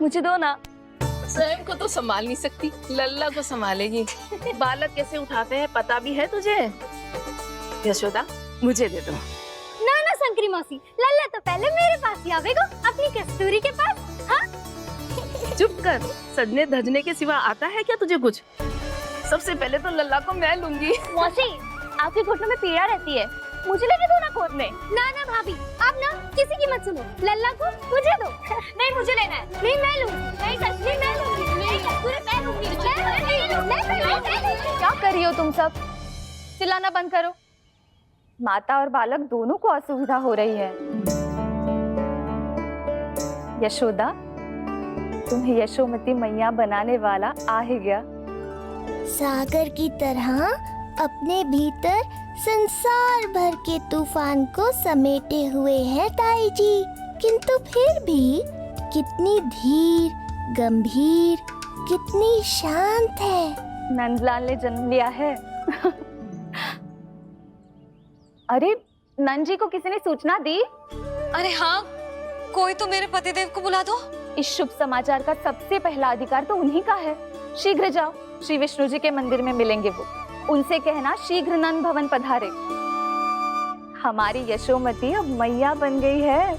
S11: मुझे दो ना।
S20: स्वयं को तो संभाल नहीं सकती, लल्ला को संभालेगी। बालक कैसे उठाते हैं पता भी है तुझे? यशोदा, मुझे दे दो।
S18: ना ना संकरी मौसी, लल्ला तो पहले मेरे पास ही आवेगा, अपनी कस्तूरी के पास। हाँ?
S20: चुप कर, सजने धजने के सिवा आता है क्या तुझे कुछ? सबसे पहले तो लल्ला को मैं लूंगी।
S11: मौसी, आपके घुटनों में पीड़ा रहती है, मुझे लेके दो ना गोद में।
S18: ना ना भाभी, आप ना किसी की मत सुनो, लल्ला को मुझे दो।
S11: नहीं, मुझे लेना है।
S18: नहीं, मैं लूंगी।
S11: नहीं सच मैं लूंगी।
S18: नहीं, पूरे मैं लूंगी।
S11: क्या कर रही हो तुम सब? चिल्लाना बंद करो। माता और बालक दोनों को असुविधा हो रही है। यशोदा, तुम्हें यशोमती मैया बनाने वाला आ ही गया।
S18: सागर की तरह अपने भीतर संसार भर के तूफान को समेटे हुए हैं ताई जी, किंतु फिर भी कितनी धीर, गंभीर, कितनी शांत है।
S11: नंदलाल ने जन्म लिया है। अरे, नंद जी को किसी ने सूचना दी?
S2: अरे हाँ, कोई तो मेरे पतिदेव को बुला दो।
S11: इस शुभ समाचार का सबसे पहला अधिकार तो उन्हीं का है। शीघ्र जाओ, श्री विष्णु जी के मंदिर में मिलेंगे वो। उनसे कहना शीघ्र नंद भवन पधारे। हमारी यशोमती अब मैया बन गई है।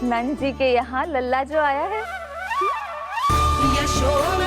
S11: नंद जी के यहाँ लल्ला जो आया है।
S1: यशो